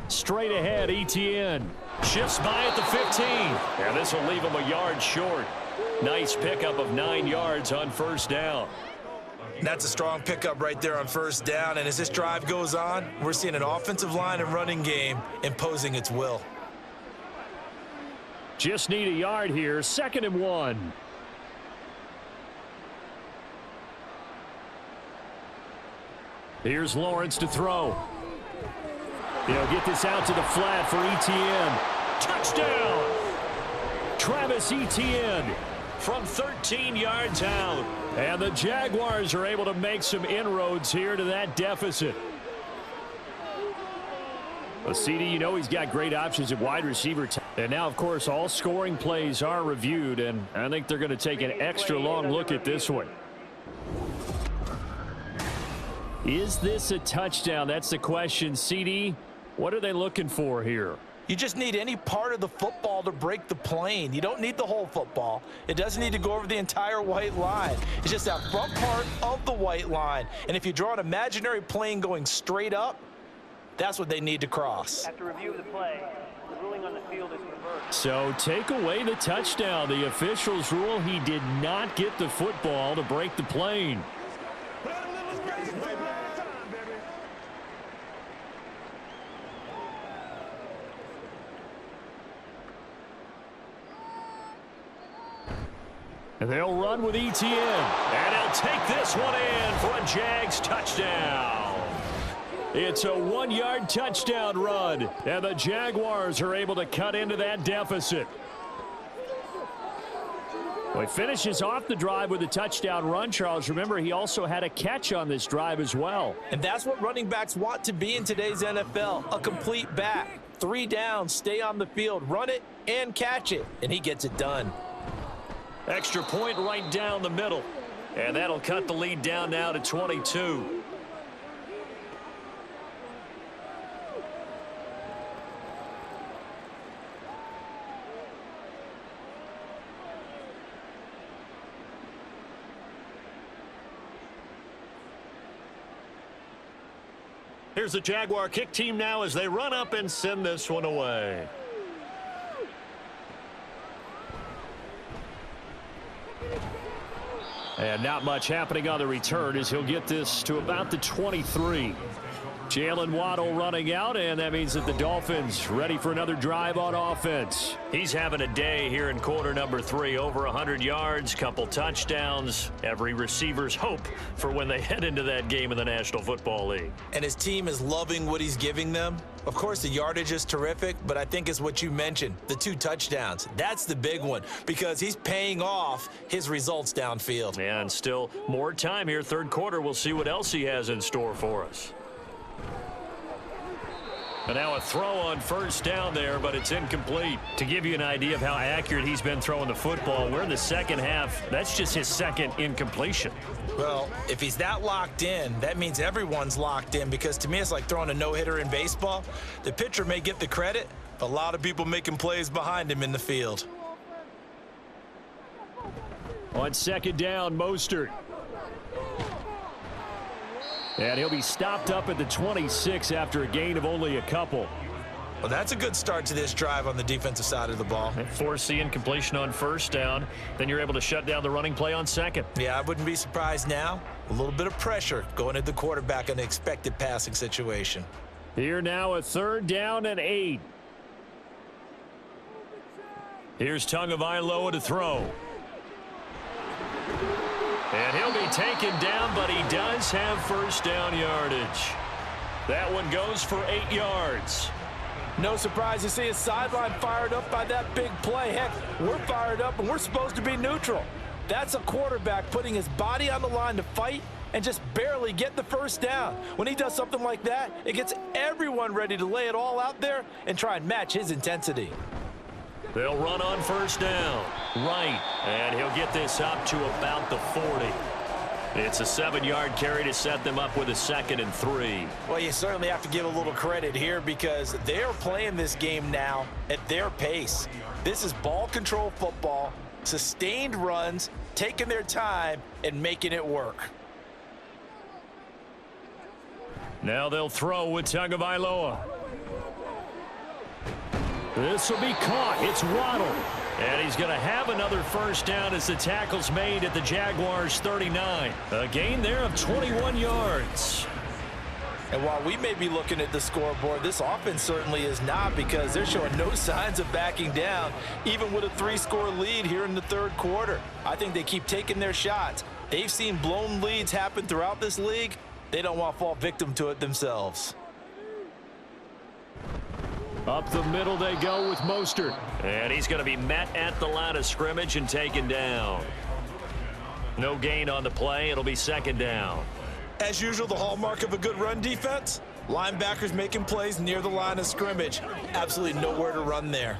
Straight ahead, Etienne. Shifts by at the 15. And this will leave him a yard short. Nice pickup of 9 yards on first down. That's a strong pickup right there on first down. And as this drive goes on, we're seeing an offensive line and running game imposing its will. Just need a yard here. 2nd and 1. Here's Lawrence to throw. He'll get this out to the flat for Etienne. Touchdown! Travis Etienne from 13 yards out. And the Jaguars are able to make some inroads here to that deficit. Well, CD, you know he's got great options at wide receiver. And now, of course, all scoring plays are reviewed, and I think they're going to take an extra long look at this one. Is this a touchdown? That's the question. CD, what are they looking for here? You just need any part of the football to break the plane. You don't need the whole football. It doesn't need to go over the entire white line. It's just that front part of the white line. And if you draw an imaginary plane going straight up, that's what they need to cross. After review of the play, the ruling on the field is reversed. So take away the touchdown. The officials rule he did not get the football to break the plane. And they'll run with ETN. And he'll take this one in for a Jags touchdown. It's a 1-yard touchdown run, and the Jaguars are able to cut into that deficit. Well, he finishes off the drive with a touchdown run, Charles. Remember, he also had a catch on this drive as well. And that's what running backs want to be in today's NFL, a complete back. 3 downs, stay on the field, run it, and catch it, and he gets it done. Extra point right down the middle, and that'll cut the lead down now to 22. Here's the Jaguar kick team now as they run up and send this one away. And not much happening on the return as he'll get this to about the 23. Jalen Waddle running out, and that means that the Dolphins ready for another drive on offense. He's having a day here in quarter number 3. Over 100 yards, couple touchdowns. Every receiver's hope for when they head into that game in the National Football League. And his team is loving what he's giving them. Of course, the yardage is terrific, but I think it's what you mentioned, the 2 touchdowns. That's the big one because he's paying off his results downfield. And still more time here. Third quarter, we'll see what else he has in store for us. And now a throw on first down there, but it's incomplete. To give you an idea of how accurate he's been throwing the football, we're in the second half. That's just his second incompletion. Well, if he's that locked in, that means everyone's locked in because to me it's like throwing a no-hitter in baseball. The pitcher may get the credit, but a lot of people making plays behind him in the field. On second down, Mostert. And he'll be stopped up at the 26 after a gain of only a couple. Well, that's a good start to this drive on the defensive side of the ball. Force the incompletion on first down. Then you're able to shut down the running play on second. Yeah, I wouldn't be surprised now. A little bit of pressure going at the quarterback in an expected passing situation. Here now a 3rd down and 8. Here's Tagovailoa to throw. And he'll be taken down, but he does have first down yardage. That one goes for 8 yards. No surprise to see his sideline fired up by that big play. Heck, we're fired up, and we're supposed to be neutral. That's a quarterback putting his body on the line to fight and just barely get the first down. When he does something like that, it gets everyone ready to lay it all out there and try and match his intensity. They'll run on first down. Right. And he'll get this up to about the 40. It's a 7-yard carry to set them up with a 2nd and 3. Well, you certainly have to give a little credit here because they're playing this game now at their pace. This is ball control football, sustained runs, taking their time and making it work. Now they'll throw with Tagovailoa. This will be caught. It's Waddle. And he's going to have another first down as the tackle's made at the Jaguars' 39. A gain there of 21 yards. And while we may be looking at the scoreboard, this offense certainly is not because they're showing no signs of backing down, even with a 3-score lead here in the 3rd quarter. I think they keep taking their shots. They've seen blown leads happen throughout this league. They don't want to fall victim to it themselves. Up the middle they go with Mostert. And he's going to be met at the line of scrimmage and taken down. No gain on the play. It'll be 2nd down. As usual, the hallmark of a good run defense, linebackers making plays near the line of scrimmage. Absolutely nowhere to run there.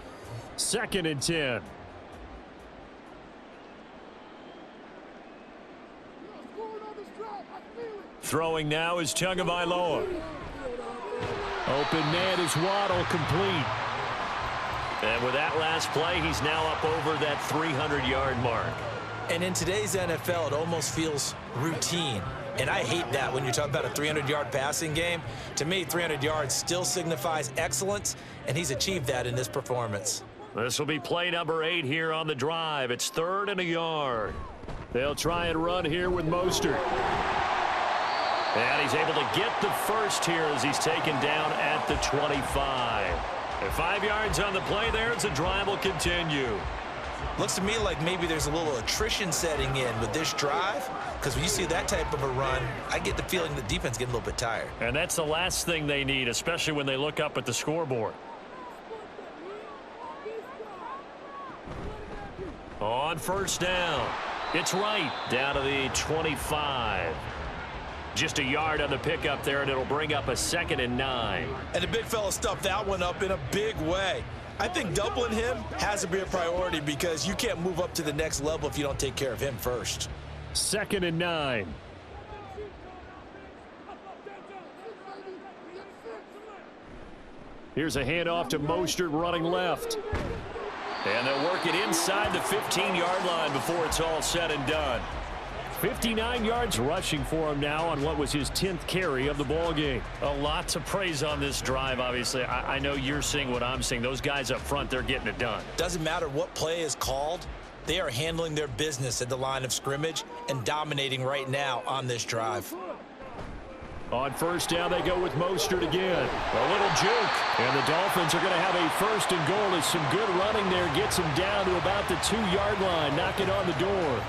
2nd and 10. Throwing now is Tagovailoa. Open man is Waddle, complete. And with that last play, he's now up over that 300-yard mark. And in today's NFL, it almost feels routine. And I hate that when you're talking about a 300-yard passing game. To me, 300 yards still signifies excellence, and he's achieved that in this performance. This will be play number 8 here on the drive. It's 3rd and a yard. They'll try and run here with Mostert. And he's able to get the first here as he's taken down at the 25. And 5 yards on the play there as the drive will continue. Looks to me like maybe there's a little attrition setting in with this drive, because when you see that type of a run, I get the feeling the defense getting a little bit tired. And that's the last thing they need, especially when they look up at the scoreboard. On first down, it's right down to the 25. Just a yard on the pickup there, and it'll bring up a 2nd and 9. And the big fella stuffed that one up in a big way. I think doubling him has to be a priority because you can't move up to the next level if you don't take care of him first. 2nd and 9. Here's a handoff to Mostert running left. And they'll work it inside the 15-yard line before it's all said and done. 59 yards rushing for him now on what was his 10th carry of the ball game. A lot to praise on this drive, obviously. I know you're seeing what I'm seeing. Those guys up front, they're getting it done. Doesn't matter what play is called. They are handling their business at the line of scrimmage and dominating right now on this drive. On first down, they go with Mostert again. A little juke. And the Dolphins are going to have a 1st and goal as some good running there gets him down to about the 2-yard line, knocking on the door.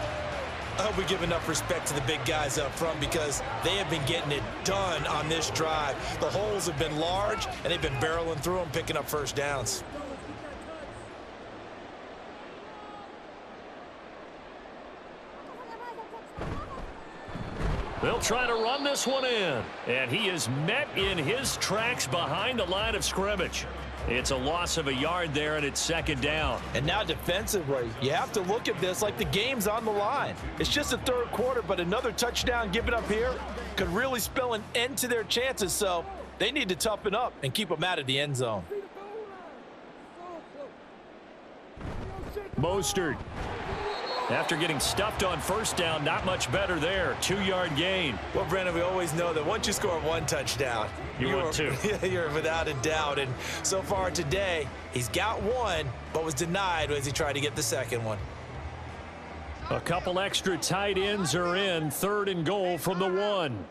I hope we give enough respect to the big guys up front because they have been getting it done on this drive. The holes have been large, and they've been barreling through them, picking up first downs. They'll try to run this one in. And he is met in his tracks behind the line of scrimmage. It's a loss of a yard there, and it's 2nd down. And now defensively, you have to look at this like the game's on the line. It's just the 3rd quarter, but another touchdown given up here could really spell an end to their chances. So they need to toughen up and keep them out of the end zone. Mostert. After getting stuffed on first down, not much better there. 2-yard gain. Well, Brandon, we always know that once you score 1 touchdown, you're 2. You're without a doubt. And so far today, he's got 1, but was denied as he tried to get the 2nd one. A couple extra tight ends are in. 3rd and goal from the 1.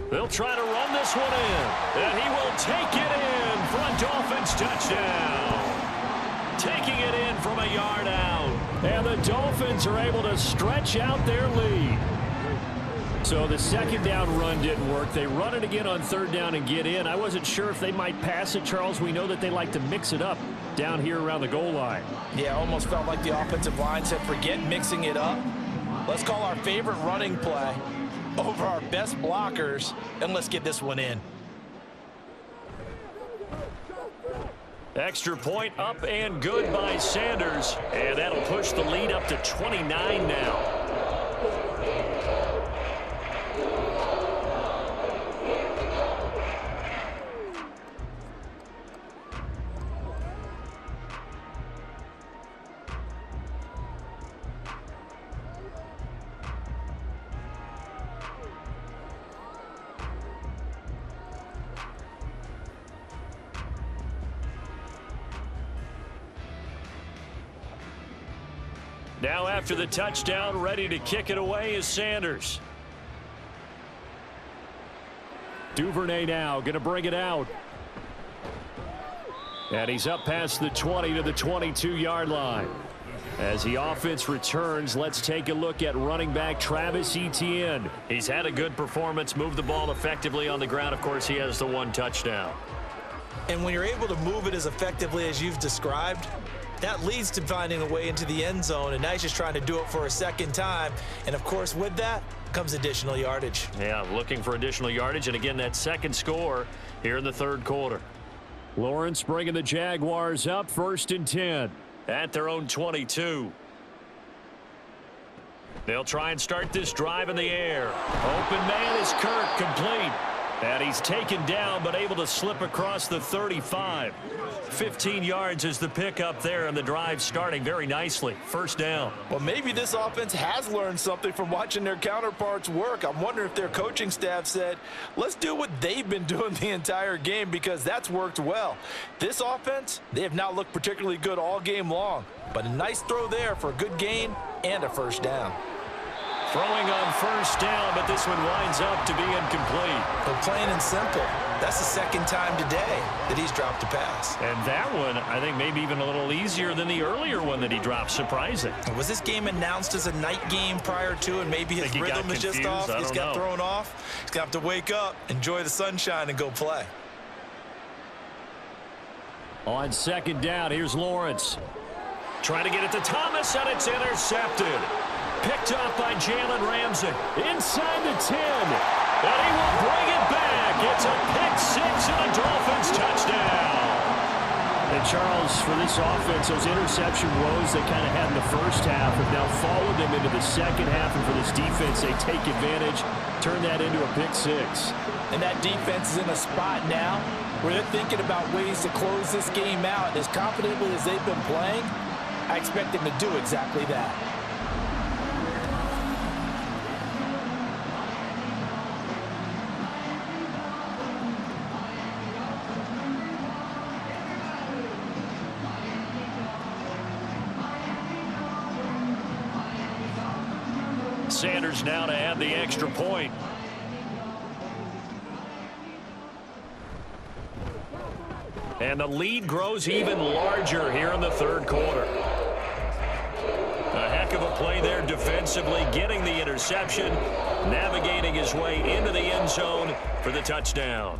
They'll try to run this one in. And he will take it in for a Dolphins touchdown. Taking it in from a yard out. And the Dolphins are able to stretch out their lead. So the 2nd down run didn't work. They run it again on 3rd down and get in. I wasn't sure if they might pass it, Charles. We know that they like to mix it up down here around the goal line. Yeah, almost felt like the offensive line said, forget mixing it up. Let's call our favorite running play over our best blockers, and let's get this one in. Extra point up and good by Sanders. And that'll push the lead up to 29 now. Now after the touchdown, ready to kick it away is Sanders. Duvernay now going to bring it out. And he's up past the 20 to the 22-yard line. As the offense returns, let's take a look at running back Travis Etienne. He's had a good performance, moved the ball effectively on the ground. Of course, he has the 1 touchdown. And when you're able to move it as effectively as you've described, that leads to finding a way into the end zone, and now he's just trying to do it for a 2nd time. And, of course, with that comes additional yardage. Yeah, looking for additional yardage, and, again, that 2nd score here in the 3rd quarter. Lawrence bringing the Jaguars up 1st and 10 at their own 22. They'll try and start this drive in the air. Open man is Kirk, complete. And he's taken down but able to slip across the 35. 15 yards is the pickup there, and the drive starting very nicely. 1st down. Well, maybe this offense has learned something from watching their counterparts work. I'm wondering if their coaching staff said, let's do what they've been doing the entire game, because that's worked well. This offense, they have not looked particularly good all game long, but a nice throw there for a good gain and a 1st down. Throwing on 1st down, but this one winds up to be incomplete. But plain and simple, That's the second time today that he's dropped a pass. And that one, I think, maybe even a little easier than the earlier one that he dropped. Surprising. Was this game announced as a night game prior to, and maybe his rhythm is just off? He's got thrown off. He's going to have to wake up, enjoy the sunshine, and go play. On second down, here's Lawrence. Trying to get it to Thomas, and it's intercepted. Picked up by Jalen Ramsey. Inside the 10. And he will bring it back. It's a pick-6 and a Dolphins touchdown. And Charles, for this offense, those interception woes they kind of had in the first half have now followed them into the second half. And for this defense, they take advantage, turn that into a pick-6. And that defense is in a spot now where they're thinking about ways to close this game out. As confidently as they've been playing, I expect them to do exactly that. Sanders now to add the extra point. And the lead grows even larger here in the third quarter. A heck of a play there defensively, getting the interception, navigating his way into the end zone for the touchdown.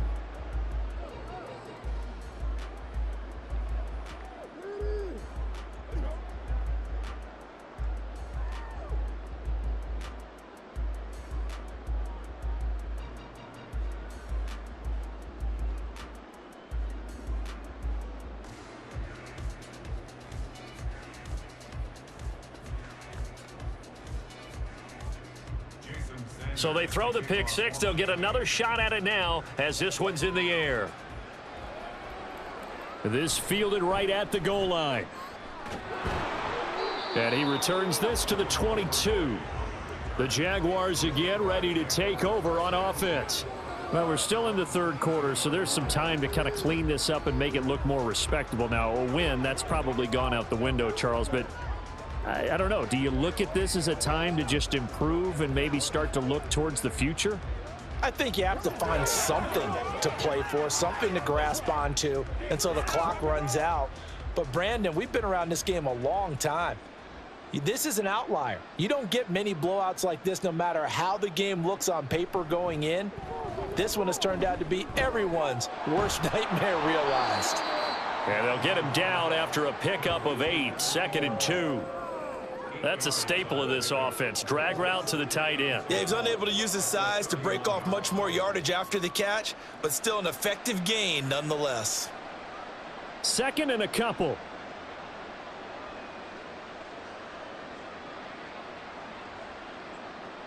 So they throw the pick-6. They'll get another shot at it now as this one's in the air. This fielded right at the goal line. And he returns this to the 22. The Jaguars again ready to take over on offense. Well, we're still in the third quarter, so there's some time to kind of clean this up and make it look more respectable. Now, a win, that's probably gone out the window, Charles, but I don't know. Do you look at this as a time to just improve and maybe start to look towards the future? I think you have to find something to play for, something to grasp onto until the clock runs out. But, Brandon, we've been around this game a long time. This is an outlier. You don't get many blowouts like this no matter how the game looks on paper going in. This one has turned out to be everyone's worst nightmare realized. And they'll get him down after a pickup of 8, 2nd and 2. That's a staple of this offense. Drag route to the tight end. Yeah, he's unable to use his size to break off much more yardage after the catch, but still an effective gain nonetheless. 2nd and a couple.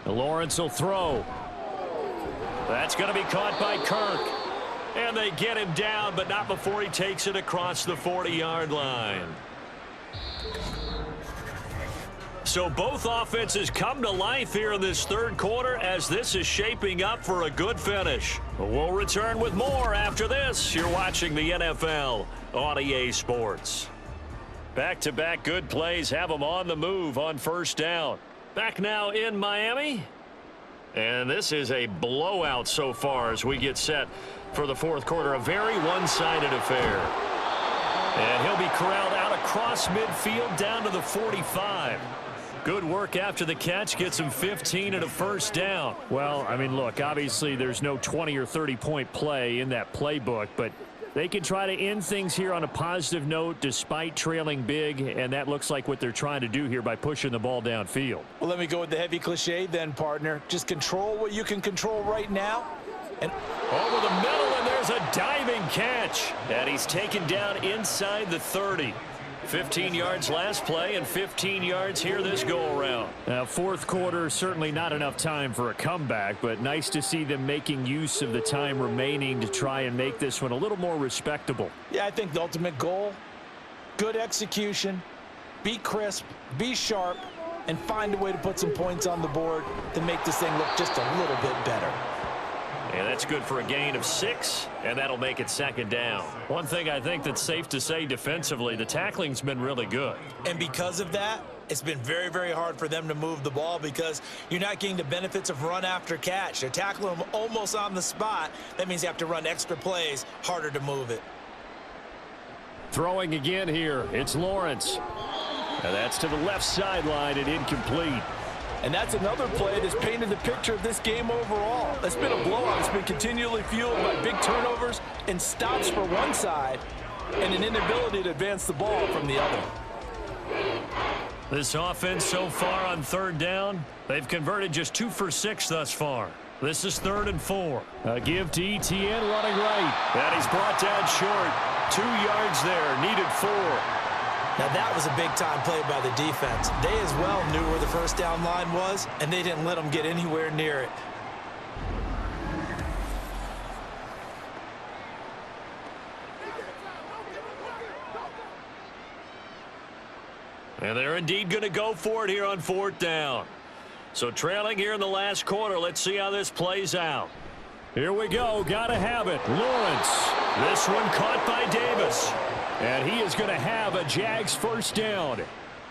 Lawrence will throw. That's going to be caught by Kirk. And they get him down, but not before he takes it across the 40-yard line. So both offenses come to life here in this third quarter as this is shaping up for a good finish. We'll return with more after this. You're watching the NFL on EA Sports. Back-to-back good plays have them on the move on first down. Back now in Miami. And this is a blowout so far as we get set for the fourth quarter. A very one-sided affair. And he'll be corralled out across midfield down to the 45. Good work after the catch. Gets him 15 and a first down. Well, I mean, look, obviously there's no 20 or 30-point play in that playbook, but they can try to end things here on a positive note despite trailing big, and that looks like what they're trying to do here by pushing the ball downfield. Well, let me go with the heavy cliche then, partner. Just control what you can control right now. And over the middle, and there's a diving catch. And he's taken down inside the 30. 15 yards last play and 15 yards here this go-around. Now, fourth quarter, certainly not enough time for a comeback, but nice to see them making use of the time remaining to try and make this one a little more respectable. Yeah, I think the ultimate goal, good execution, be crisp, be sharp, and find a way to put some points on the board to make this thing look just a little bit better. And that's good for a gain of 6, and that'll make it second down. One thing I think that's safe to say defensively, the tackling's been really good. And because of that, it's been very, very hard for them to move the ball because you're not getting the benefits of run after catch. They're tackling them almost on the spot. That means you have to run extra plays, harder to move it. Throwing again here, it's Lawrence. And that's to the left sideline and incomplete. And that's another play that's painted the picture of this game overall. It's been a blowout. It's been continually fueled by big turnovers and stops for one side and an inability to advance the ball from the other. This offense so far on third down, they've converted just 2 for 6 thus far. This is 3rd and 4. A give to Etienne running right. And he's brought down short. 2 yards there, needed 4. Now that was a big-time play by the defense. They as well knew where the first down line was, and they didn't let them get anywhere near it. And they're indeed going to go for it here on 4th down. So trailing here in the last quarter, let's see how this plays out. Here we go, gotta have it. Lawrence, this one caught by Davis. And he is going to have a Jags first down.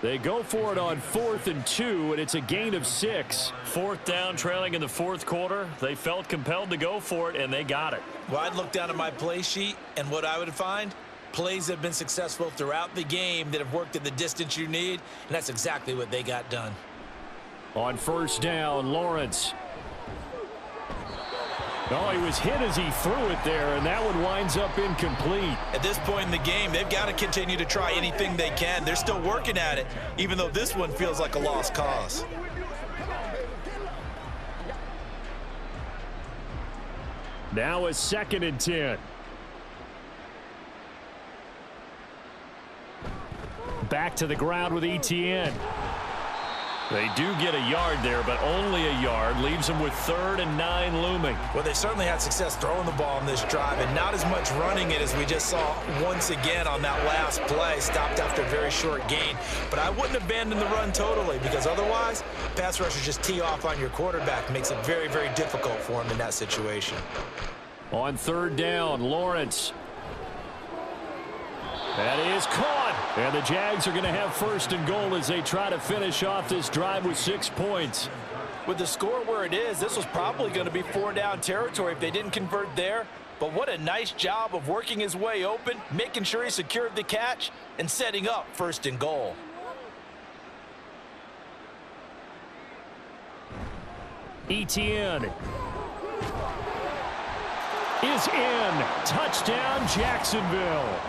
They go for it on 4th and 2, and it's a gain of 6. 4th down, trailing in the 4th quarter. They felt compelled to go for it, and they got it. Well, I'd look down at my play sheet, and what I would find, plays that have been successful throughout the game that have worked at the distance you need, and that's exactly what they got done. On 1st down, Lawrence. Oh, he was hit as he threw it there, and that one winds up incomplete. At this point in the game, they've got to continue to try anything they can. They're still working at it, even though this one feels like a lost cause. Now a 2nd and 10. Back to the ground with Etienne. They do get a yard there, but only a yard. Leaves them with 3rd and 9 looming. Well, they certainly had success throwing the ball on this drive, and not as much running it as we just saw once again on that last play. Stopped after a very short gain. But I wouldn't abandon the run totally, because otherwise, pass rushers just tee off on your quarterback. Makes it very, very difficult for him in that situation. On 3rd down, Lawrence. That is caught. And the Jags are going to have 1st and goal as they try to finish off this drive with 6 points. With the score where it is, this was probably going to be 4-down territory if they didn't convert there. But what a nice job of working his way open, making sure he secured the catch, and setting up 1st and goal. Etienne is in. Touchdown, Jacksonville.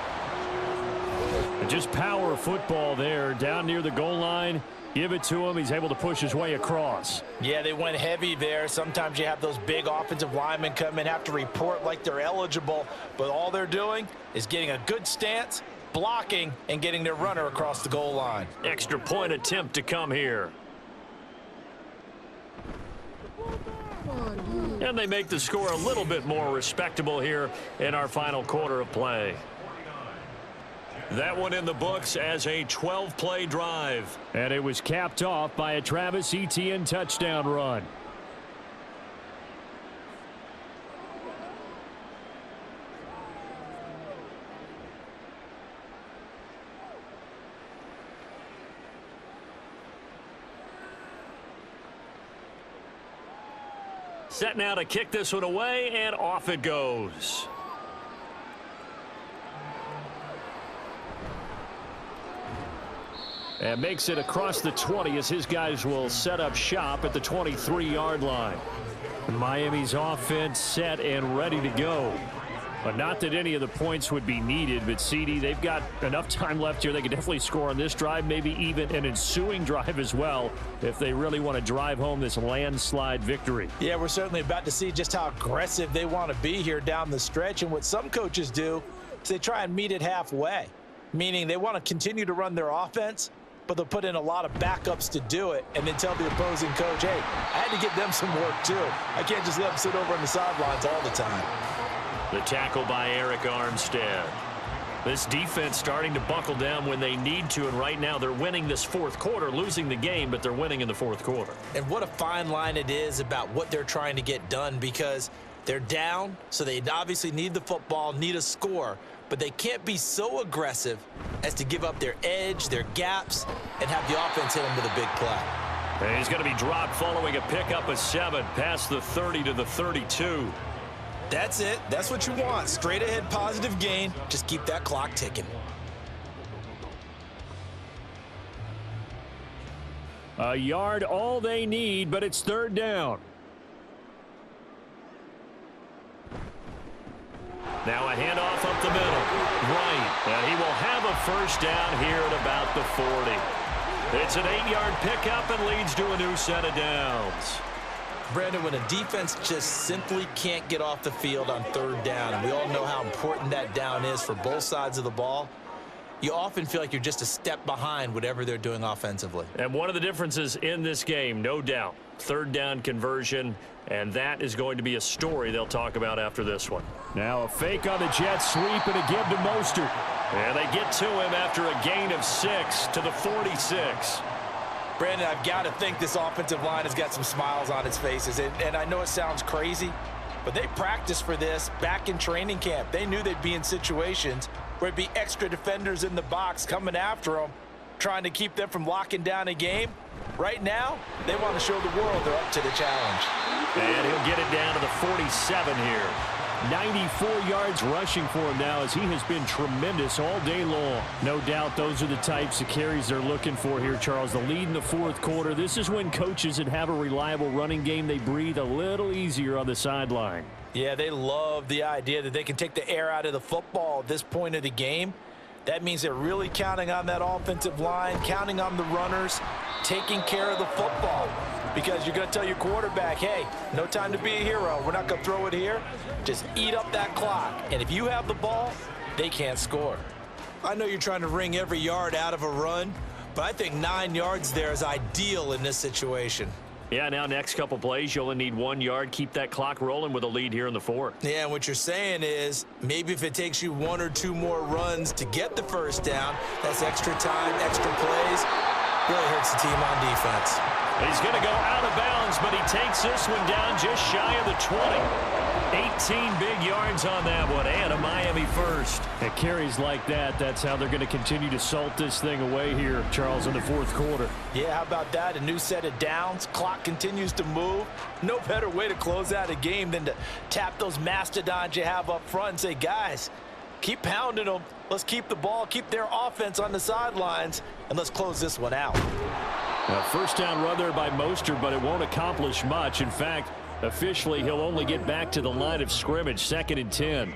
Just power football there down near the goal line. Give it to him. He's able to push his way across. Yeah, they went heavy there. Sometimes you have those big offensive linemen come in, have to report like they're eligible, but all they're doing is getting a good stance, blocking, and getting their runner across the goal line. Extra point attempt to come here. And they make the score a little bit more respectable here in our final quarter of play. That one in the books as a 12-play drive. And it was capped off by a Travis Etienne touchdown run. Set now to kick this one away, and off it goes. And makes it across the 20 as his guys will set up shop at the 23-yard line. Miami's offense set and ready to go. But not that any of the points would be needed, but CD, they've got enough time left here. They can definitely score on this drive, maybe even an ensuing drive as well, if they really want to drive home this landslide victory. Yeah, we're certainly about to see just how aggressive they want to be here down the stretch. And what some coaches do is they try and meet it halfway, meaning they want to continue to run their offense, but they'll put in a lot of backups to do it and then tell the opposing coach, hey, I had to get them some work too. I can't just let them sit over on the sidelines all the time. The tackle by Eric Armstead. This defense starting to buckle down when they need to, and right now they're winning this 4th quarter, losing the game, but they're winning in the 4th quarter. And what a fine line it is about what they're trying to get done, because they're down, so they obviously need the football, need a score. but they can't be so aggressive as to give up their edge, their gaps, and have the offense hit them with a big play. And he's going to be dropped following a pickup of 7 past the 30 to the 32. That's it. That's what you want. Straight ahead positive gain. Just keep that clock ticking. A yard all they need, but it's 3rd down. Now a handoff up the middle. Right. And he will have a 1st down here at about the 40. It's an 8-yard pickup and leads to a new set of downs. Brandon, when a defense just simply can't get off the field on 3rd down, and we all know how important that down is for both sides of the ball, you often feel like you're just a step behind whatever they're doing offensively. And one of the differences in this game, no doubt, 3rd down conversion, and that is going to be a story they'll talk about after this one. Now a fake on the jet sweep and a give to Mostert. And they get to him after a gain of 6 to the 46. Brandon, I've got to think this offensive line has got some smiles on its faces. And I know it sounds crazy, but they practiced for this back in training camp. They knew they'd be in situations where it'd be extra defenders in the box coming after them, trying to keep them from locking down a game. Right now, they want to show the world they're up to the challenge. And he'll get it down to the 47 here. 94 yards rushing for him now as he has been tremendous all day long. No doubt those are the types of carries they're looking for here, Charles. The lead in the 4th quarter. This is when coaches that have a reliable running game, they breathe a little easier on the sideline. Yeah, they love the idea that they can take the air out of the football at this point of the game. That means they're really counting on that offensive line, counting on the runners, taking care of the football. Because you're going to tell your quarterback, hey, no time to be a hero. We're not going to throw it here. Just eat up that clock. And if you have the ball, they can't score. I know you're trying to wring every yard out of a run, but I think 9 yards there is ideal in this situation. Yeah, now next couple plays, you only need 1 yard. Keep that clock rolling with a lead here in the 4th. Yeah, and what you're saying is maybe if it takes you 1 or 2 more runs to get the 1st down, that's extra time, extra plays. Really hurts the team on defense. He's going to go out of bounds, but he takes this one down just shy of the 20. 18 big yards on that one, and a Miami 1st. At carries like that, that's how they're going to continue to salt this thing away here, Charles, in the 4th quarter. Yeah, how about that? A new set of downs. Clock continues to move. No better way to close out a game than to tap those mastodons you have up front and say, guys, keep pounding them. Let's keep the ball, keep their offense on the sidelines, and let's close this one out. A 1st down run there by Mostert, but it won't accomplish much. In fact, officially, he'll only get back to the line of scrimmage, 2nd and 10.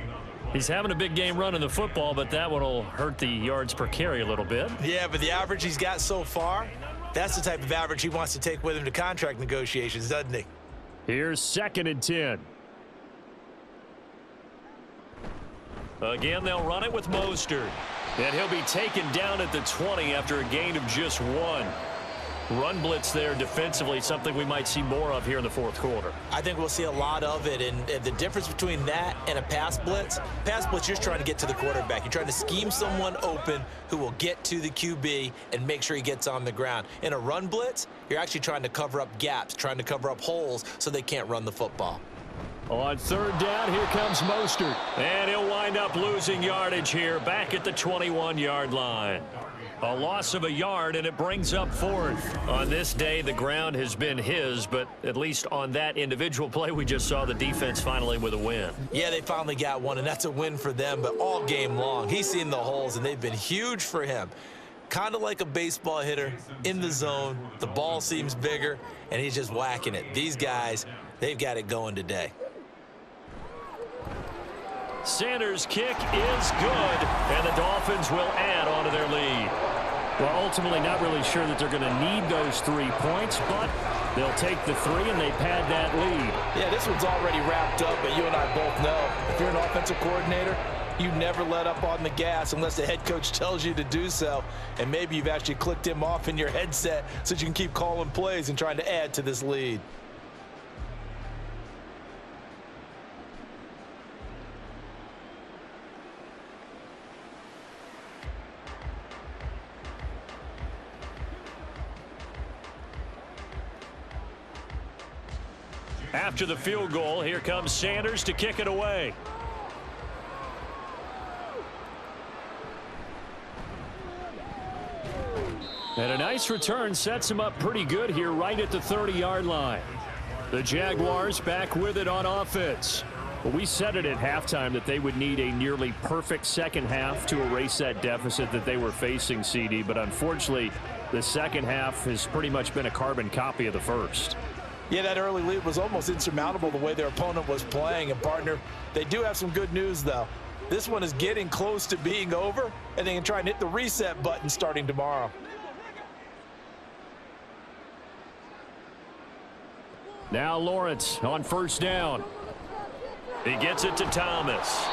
He's having a big game running the football, but that one will hurt the yards per carry a little bit. Yeah, but the average he's got so far, that's the type of average he wants to take with him to contract negotiations, doesn't he? Here's 2nd and 10. Again, they'll run it with Mostert. And he'll be taken down at the 20 after a gain of just 1. Run blitz there defensively, something we might see more of here in the 4th quarter. I think we'll see a lot of it, and the difference between that and a pass blitz, you're just trying to get to the quarterback. You're trying to scheme someone open who will get to the QB and make sure he gets on the ground. In a run blitz, you're actually trying to cover up gaps, trying to cover up holes so they can't run the football. On 3rd down, here comes Mostert. And he'll wind up losing yardage here back at the 21-yard line. A loss of a yard, and it brings up 4th. On this day, the ground has been his, but at least on that individual play, we just saw the defense finally with a win. Yeah, they finally got one, and that's a win for them, but all game long, he's seen the holes, and they've been huge for him. Kind of like a baseball hitter in the zone. The ball seems bigger, and he's just whacking it. These guys, they've got it going today. Sanders' kick is good, and the Dolphins will add on to their lead. Well, ultimately not really sure that they're going to need those 3 points, but they'll take the 3 and they pad that lead. Yeah, this one's already wrapped up, but you and I both know if you're an offensive coordinator, you never let up on the gas unless the head coach tells you to do so, and maybe you've actually clicked him off in your headset so that you can keep calling plays and trying to add to this lead. After the field goal, here comes Sanders to kick it away. And a nice return sets him up pretty good here right at the 30-yard line. The Jaguars back with it on offense. Well, we said it at halftime that they would need a nearly perfect second half to erase that deficit that they were facing, CD. But unfortunately, the second half has pretty much been a carbon copy of the first. Yeah, that early lead was almost insurmountable the way their opponent was playing. And, partner, they do have some good news, though. This one is getting close to being over, and they can try and hit the reset button starting tomorrow. Now Lawrence on first down. He gets it to Thomas.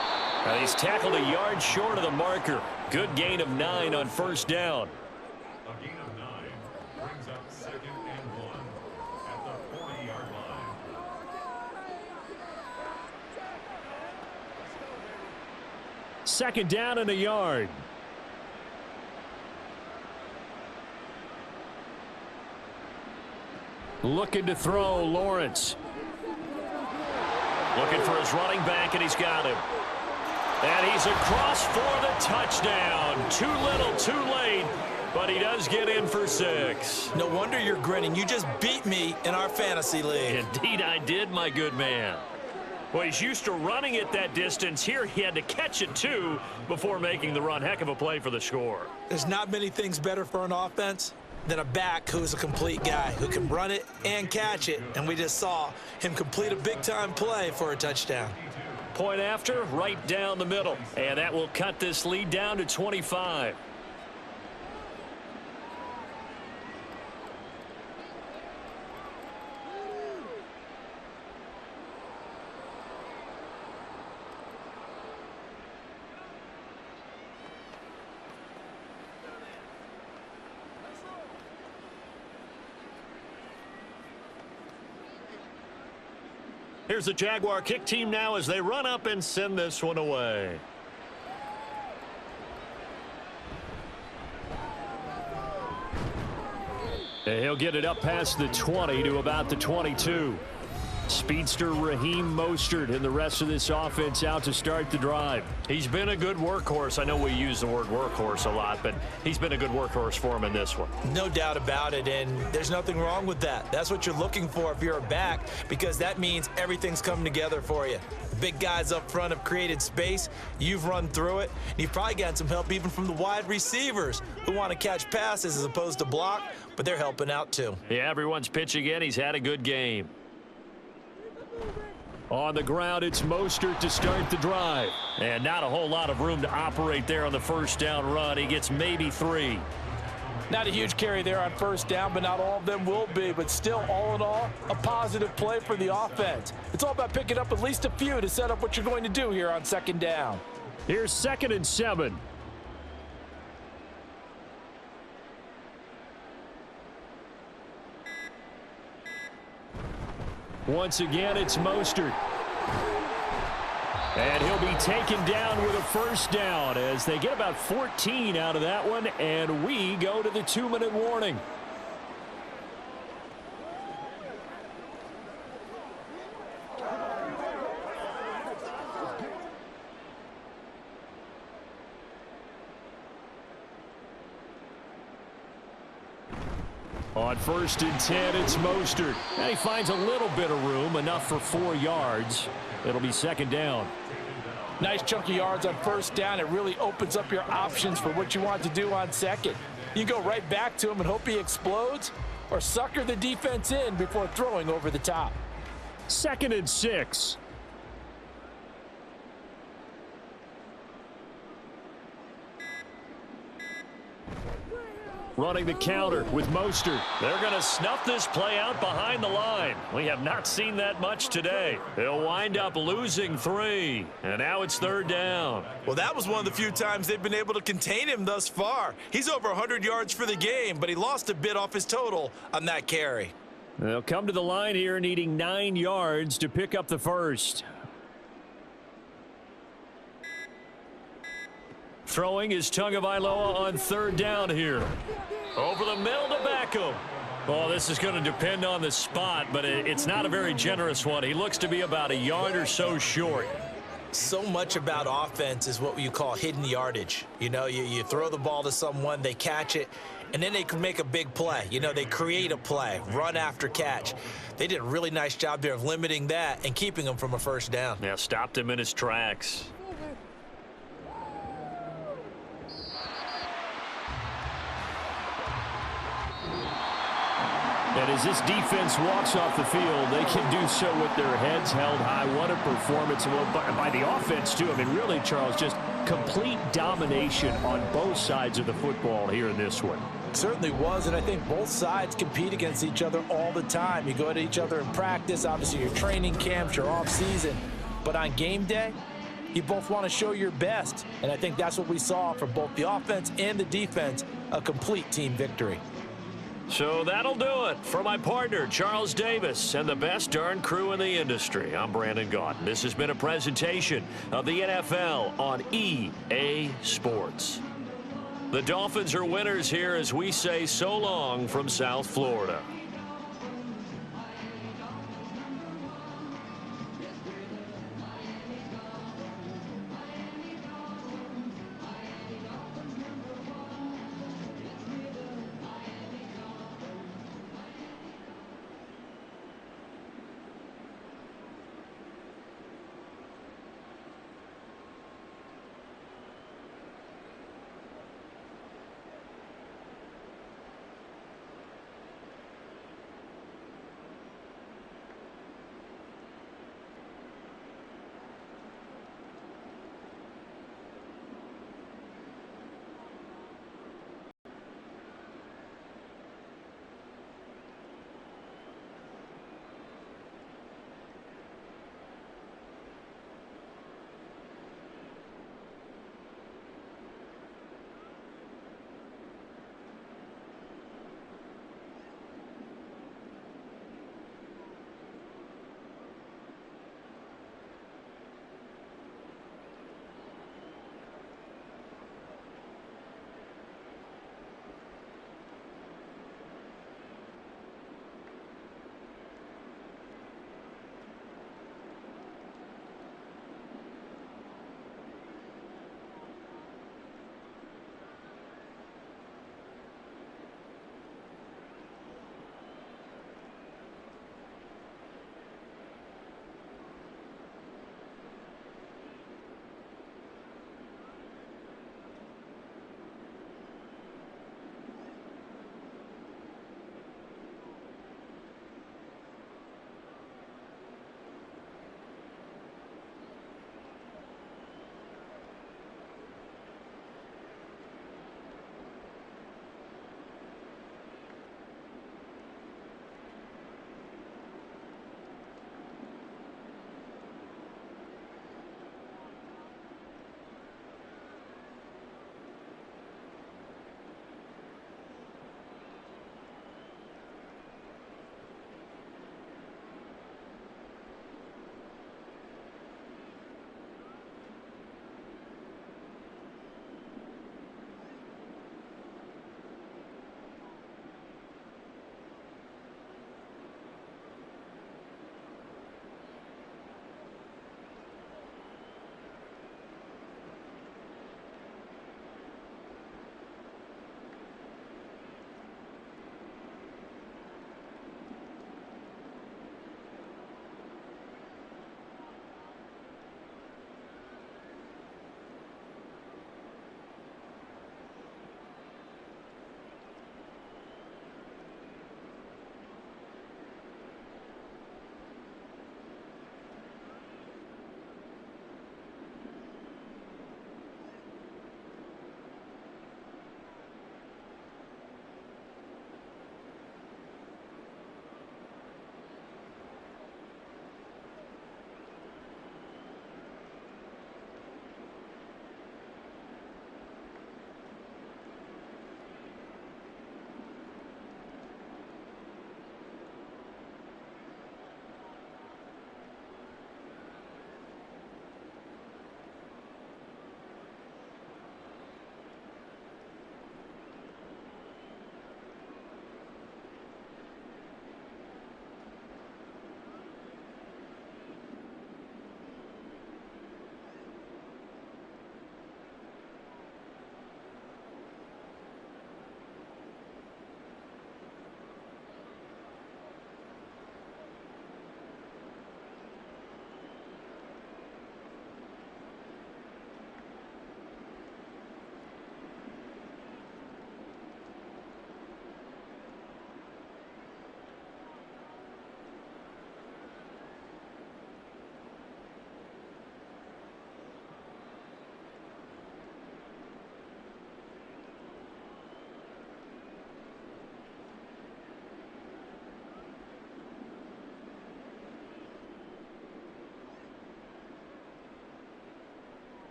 He's tackled a yard short of the marker. Good gain of 9 on first down. A gain of 9 brings up 2nd and 1 at the 40-yard line. Second down and a yard. Looking to throw, Lawrence. Looking for his running back, and he's got him. And he's across for the touchdown. Too little, too late, but he does get in for 6. No wonder you're grinning. You just beat me in our fantasy league. Indeed I did, my good man. Well, he's used to running it that distance. Here he had to catch it, too, before making the run. Heck of a play for the score. There's not many things better for an offense than a back who's a complete guy who can run it and catch it. And we just saw him complete a big-time play for a touchdown. Point after, right down the middle. And that will cut this lead down to 25. Here's the Jaguar kick team now as they run up and send this one away. And he'll get it up past the 20 to about the 22. Speedster Raheem Mostert and the rest of this offense out to start the drive. He's been a good workhorse. I know we use the word workhorse a lot, but he's been a good workhorse for him in this one. No doubt about it, and there's nothing wrong with that. That's what you're looking for if you're a back, because that means everything's coming together for you. The big guys up front have created space. You've run through it, and you've probably gotten some help even from the wide receivers who want to catch passes as opposed to block, but they're helping out too. Yeah, everyone's pitching in. He's had a good game. On the ground, it's Mostert to start the drive. And not a whole lot of room to operate there on the first down run. He gets maybe 3. Not a huge carry there on first down, but not all of them will be. But still, all in all, a positive play for the offense. It's all about picking up at least a few to set up what you're going to do here on second down. Here's 2nd and 7. Once again, it's Mostert. And he'll be taken down with a first down as they get about 14 out of that one, and we go to the 2-minute warning. On 1st and 10, it's Mostert. And he finds a little bit of room, enough for 4 yards. It'll be 2nd down. Nice chunky yards on first down. It really opens up your options for what you want to do on second. You go right back to him and hope he explodes, or sucker the defense in before throwing over the top. 2nd and 6. Running the counter with Mostert. They're going to snuff this play out behind the line. We have not seen that much today. They'll wind up losing 3. And now it's 3rd down. Well, that was one of the few times they've been able to contain him thus far. He's over 100 yards for the game, but he lost a bit off his total on that carry. They'll come to the line here needing 9 yards to pick up the first. Throwing is Tagovailoa on 3rd down here. Over the middle to Beckham. Oh, this is going to depend on the spot, but it's not a very generous one. He looks to be about a yard or so short. So much about offense is what you call hidden yardage. You know, you throw the ball to someone, they catch it, And then they could make a big play. You know, they create a play, run after catch. They did a really nice job there of limiting that and keeping him from a first down. Yeah, stopped him in his tracks. And as this defense walks off the field, they can do so with their heads held high. What a performance by the offense, too. I mean, really, Charles, just complete domination on both sides of the football here in this one. Certainly was, and I think both sides compete against each other all the time. You go at each other in practice, obviously your training camps, your off-season. But on game day, you both want to show your best. And I think that's what we saw from both the offense and the defense, a complete team victory. So that'll do it for my partner, Charles Davis, and the best darn crew in the industry. I'm Brandon Gaudin. This has been a presentation of the NFL on EA Sports. The Dolphins are winners here as we say so long from South Florida.